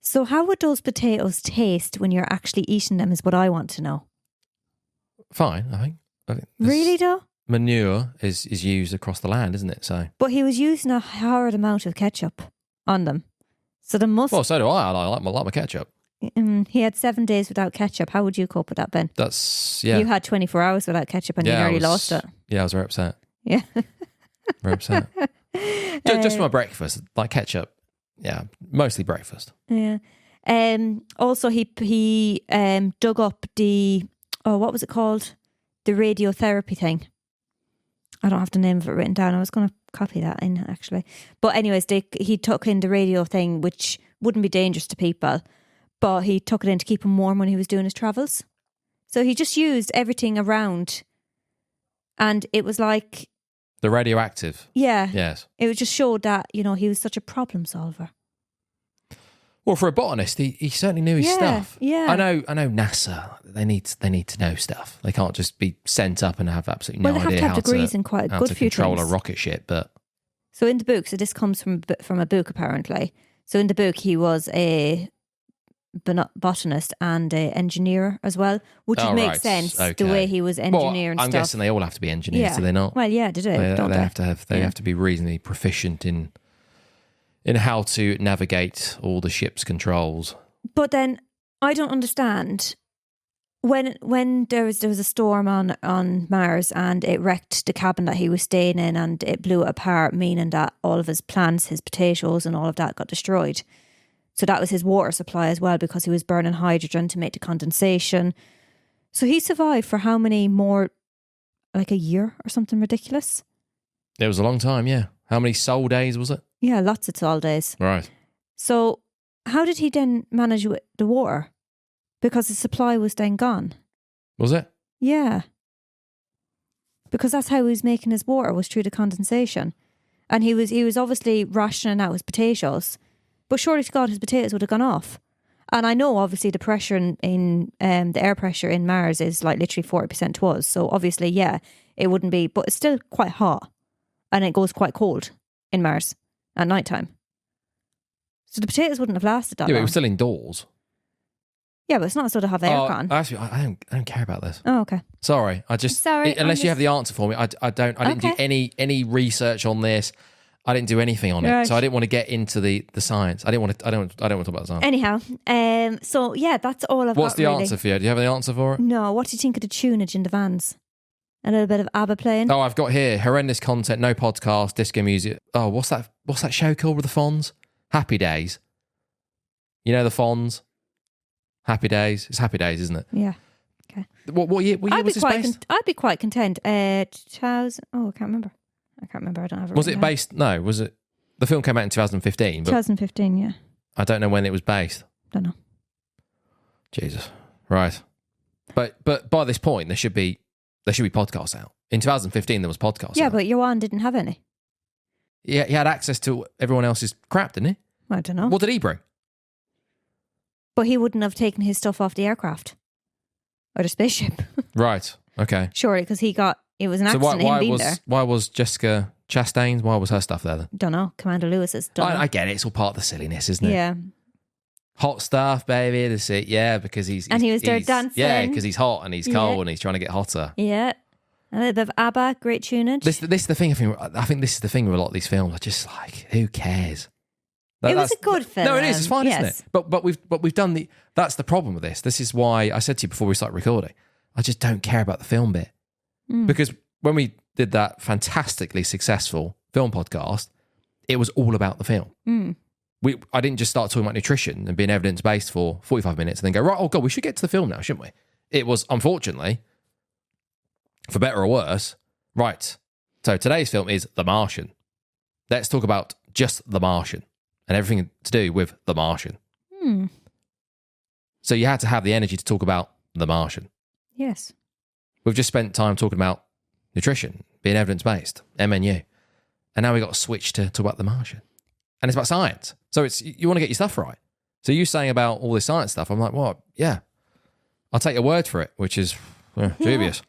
So how would those potatoes taste when you're actually eating them is what I want to know.
Fine, I think
really though?
Manure is used across the land, isn't it? So,
but he was using a hard amount of ketchup on them, so there must.
Well, so do I. I like my ketchup.
He had 7 days without ketchup. How would you cope with that, Ben?
You
had 24 hours without ketchup and you nearly lost it.
Yeah, I was very upset.
Yeah,
very upset. Just for my breakfast, like ketchup. Yeah, mostly breakfast.
Yeah. Also, he dug up the what was it called? The radiotherapy thing. I don't have the name of it written down. I was going to copy that in, actually. But anyways, he took in the radio thing, which wouldn't be dangerous to people, but he took it in to keep him warm when he was doing his travels. So he just used everything around, and it was like...
The radioactive.
Yeah.
Yes.
It just showed that, he was such a problem solver.
Well, for a botanist, he certainly knew his stuff.
Yeah.
I know NASA, they need to know stuff. They can't just be sent up and have absolutely no
Well, they have
idea
to have
how
degrees in quite a
how
good
to
few
control
things.
a rocket ship. But
So in the book, so this comes from a book apparently. So in the book, he was a botanist and an engineer as well, which would make sense the way he was engineering
I'm
stuff.
guessing they all have to be engineers, do they not?
Well, yeah, they do.
They have to be reasonably proficient in how to navigate all the ship's controls.
But then I don't understand when there was a storm on Mars and it wrecked the cabin that he was staying in and it blew it apart, meaning that all of his plants, his potatoes and all of that got destroyed. So that was his water supply as well, because he was burning hydrogen to make the condensation. So he survived for how many more, like a year or something ridiculous?
It was a long time, yeah. How many sol days was it?
Yeah, lots of all days.
Right.
So how did he then manage with the water? Because the supply was then gone.
Was it?
Yeah. Because that's how he was making his water, was through the condensation. And he was obviously rationing out his potatoes. But surely to God, his potatoes would have gone off. And I know obviously the pressure in the air pressure in Mars is like literally 40% to us. So obviously, yeah, it wouldn't be, but it's still quite hot. And it goes quite cold in Mars at night time. So the potatoes wouldn't have lasted that
Yeah, but
long.
it was still indoors.
Yeah, but it's not so to have aircon.
Actually, I don't care about this.
Oh, okay.
Sorry, unless you have the answer for me, I didn't do any research on this. I didn't do anything on it, so I didn't want to get into the science. I don't want to talk about the science.
Anyhow, so yeah, that's all I've got.
What's the answer for you? Do you have the answer for it?
No. What do you think of the tunage in the vans? A little bit of ABBA playing.
Oh, I've got here horrendous content, no podcast, disco music. Oh, what's that show called with the Fonz? Happy Days. You know the Fonz? Happy Days. It's Happy Days, isn't it?
Yeah. Okay.
What year was this based?
I'd be quite content. 2000. Oh, I can't remember. I don't have it.
Was it based? No. Was it? The film came out in 2015. But
2015. Yeah.
I don't know when it was based.
Don't know.
Jesus. Right. But by this point, there should be podcasts out. In 2015, there was podcasts.
Yeah,
out.
but Johan didn't have any.
Yeah, he had access to everyone else's crap, didn't he?
I don't know.
What did he bring?
But he wouldn't have taken his stuff off the aircraft or the spaceship.
Right. Okay.
Surely, because it was an accident.
Why was Jessica Chastain's? Why was her stuff there then?
Don't know. Commander Lewis's.
I get it. It's all part of the silliness, isn't it?
Yeah.
Hot stuff, baby. That's it. Yeah, because he's
he was there dancing.
Yeah, because he's hot and he's cold and he's trying to get hotter.
Yeah. A little bit of ABBA, great tunage.
This is the thing. I think this is the thing with a lot of these films. I just like, who cares?
It was a good film.
No, it is. It's fine, isn't it? But we've done that's the problem with this. This is why I said to you before we started recording, I just don't care about the film bit. Because when we did that fantastically successful film podcast, it was all about the film. I didn't just start talking about nutrition and being evidence-based for 45 minutes and then go, right, oh God, we should get to the film now, shouldn't we? It was, unfortunately, for better or worse, right. So today's film is The Martian. Let's talk about just The Martian and everything to do with The Martian. So you had to have the energy to talk about The Martian.
Yes.
We've just spent time talking about nutrition, being evidence-based, MNU. And now we got to switch to talk about The Martian. And it's about science. So you want to get your stuff right. So you saying about all this science stuff, I'm like, well, yeah. I'll take your word for it, which is dubious.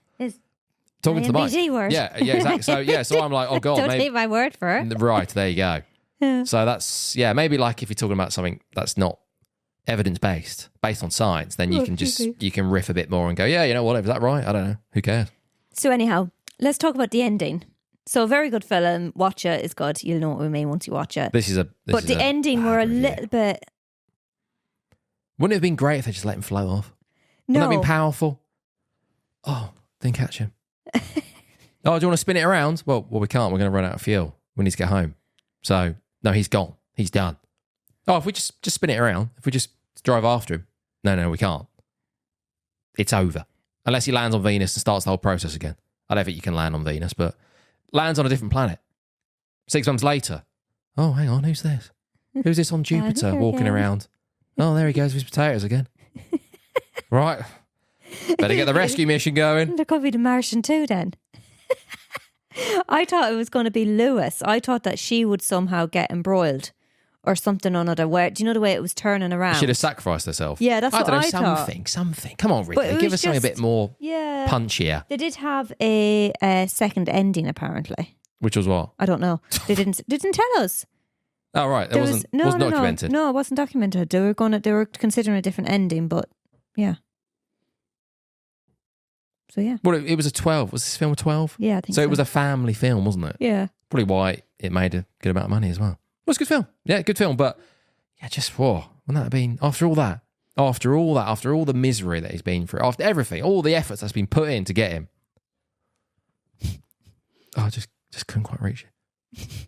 Talking to the mic.
Word.
Yeah, exactly. So I'm like, oh God.
Don't take my word for it.
Right, there you go.
Yeah.
So that's, maybe like if you're talking about something that's not evidence-based, based on science, then you can riff a bit more and go, yeah, you know what, is that right? I don't know. Who cares?
So anyhow, let's talk about the ending. So very good film. Watch it. It's good. You'll know what we mean once you watch it. But the ending were a little bit...
Wouldn't it have been great if they just let him float off?
No.
Wouldn't that have been powerful? Oh, didn't catch him. Oh, do you want to spin it around? Well, we can't. We're going to run out of fuel. We need to get home. So, no, he's gone. He's done. Oh, if we just spin it around, if we just drive after him. No, we can't. It's over. Unless he lands on Venus and starts the whole process again. I don't think you can land on Venus, but lands on a different planet. 6 months later. Oh, hang on, who's this? Who's this on Jupiter walking around? Oh, there he goes with his potatoes again. Right. Better get the rescue mission going.
There could be the Martian too then. I thought it was going to be Lewis. I thought that she would somehow get embroiled or something or another. Where do you know the way it was turning around?
She'd have sacrificed herself.
Yeah, that's what I thought.
Something. Come on, Ridley.
But it
Give
was
us something a
just-
bit more
Yeah.
punchier.
They did have a second ending, apparently.
Which was what?
I don't know. They didn't tell us.
Oh, right. It wasn't documented.
No, it wasn't documented. They were considering a different ending, but yeah. So yeah.
Well, it was a 12. Was this film a 12?
Yeah, I think
So it was a family film, wasn't it?
Yeah.
Probably why it made a good amount of money as well. It was a good film. Yeah, good film. But yeah, just wouldn't that have been after all the misery that he's been through, after everything, all the efforts that's been put in to get him. Oh, I just couldn't quite reach it.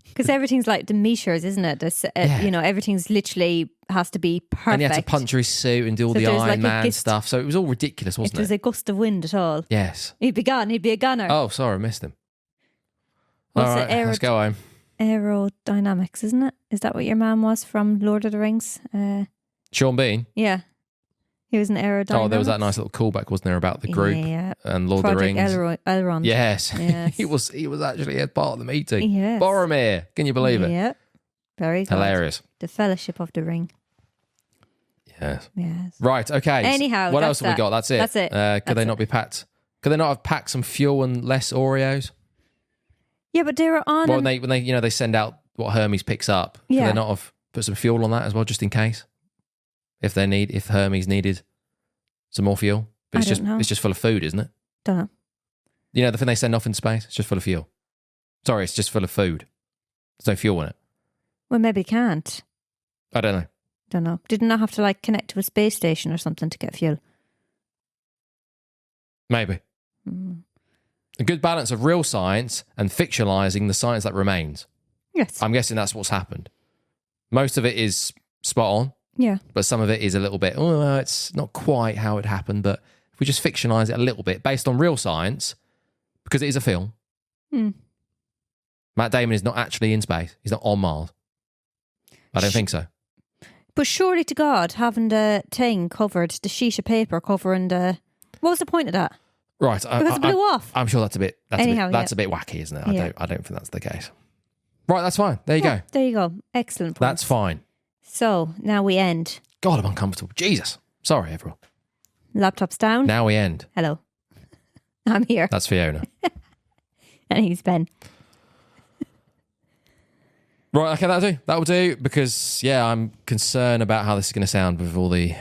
Because everything's like the measures, isn't it?
Yeah.
Everything's literally has to be perfect.
And he had to puncture his suit and do all the
there's
Iron
like a
Man
gist-
stuff. So it was all ridiculous,
If
wasn't
there's
it?
a gust of wind at all,
Yes.
he'd be gone. He'd be a gunner.
Oh, sorry, I missed him.
What's
all
it,
right, let's go home.
Aerodynamics, isn't it? Is that what your man was from Lord of the Rings?
Sean Bean.
Yeah. He was an aerodynamics.
Oh, there was that nice little callback, wasn't there, about the group
Yeah.
and Lord
Project
of the Rings.
Elrond.
Yes.
Yes.
he was actually a part of the meeting.
Yes.
Boromir. Can you believe it?
Yeah. Very good.
Hilarious.
The Fellowship of the Ring.
Yes.
Yes.
Right, okay.
Anyhow,
what
that's
else have we
that.
got? That's it.
That's it.
Could
That's
they
it.
not be packed? Could they not have packed some fuel and less Oreos?
Yeah, but they were on.
Well, when they they send out what Hermes picks up, could
Yeah.
they not have put some fuel on that as well, just in case? If Hermes needed some more fuel, but
I don't know.
it's just full of food, isn't it?
Don't know.
You know the thing they send off in space, it's just full of fuel. Sorry, it's just full of food. There's no fuel in it.
Well, maybe can't.
I don't know.
Don't know. Didn't I have to like connect to a space station or something to get fuel?
Maybe.
Mm.
A good balance of real science and fictionalizing the science that remains.
Yes.
I'm guessing that's what's happened. Most of it is spot on,
Yeah.
but some of it is a little bit, it's not quite how it happened, but if we just fictionalize it a little bit based on real science, because it is a film,
Mm.
Matt Damon is not actually in space. He's not on Mars. I don't think so.
But surely to God, having the thing covered, the sheet of paper covering the... What was the point of that?
Right.
Because it blew off.
I'm sure that's a bit
Anyhow,
a bit wacky, isn't it?
Yeah.
I don't think that's the case. Right, that's fine. There you
Yeah,
go.
There you go. Excellent point.
That's fine.
So, now we end.
God, I'm uncomfortable. Jesus. Sorry, everyone.
Laptops down.
Now we end.
Hello. I'm here.
That's Fiona.
And he's Ben.
Right, okay, that will do, because, yeah, I'm concerned about how this is going to sound with all the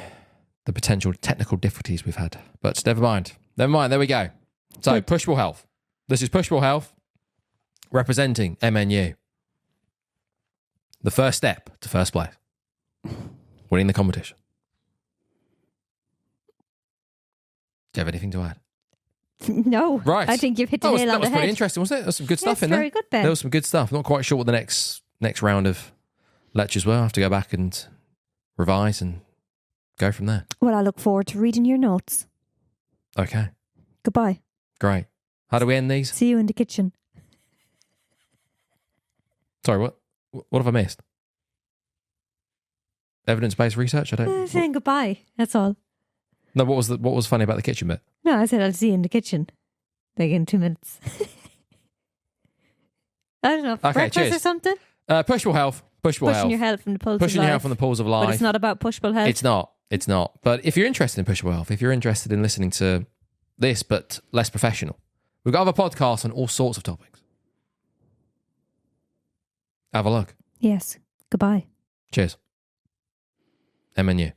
potential technical difficulties we've had. But never mind. There we go. So,
Good.
Pushable Health. This is Pushable Health representing MNU. The first step to first place. Winning the competition. Do you have anything to add?
No.
Right.
I think you've hit the nail on
That
the
was
head.
pretty interesting, wasn't it? There's some good stuff
Yes,
in there.
very good, Ben.
There was some good stuff. Not quite sure what the next round of lectures were. I have to go back and revise and go from there.
Well, I look forward to reading your notes.
Okay,
Goodbye.
great. How do we end these?
See you in the kitchen.
Sorry, what have I missed? Evidence-based research? I don't.
Saying goodbye. That's all.
No, what was funny about the kitchen bit?
No, I said I'll see you in the kitchen. Like in 2 minutes. I don't know.
Okay,
Breakfast
cheers.
or something?
Pushable Health.
Pushing your health from the pulse
Pushing
of
your
life.
health from the pools of life.
But it's not about pushable health.
It's not. It's not. But if you're interested in Pushable Health, if you're interested in listening to this but less professional, we've got other podcasts on all sorts of topics. Have a look.
Yes. Goodbye.
Cheers. MNU.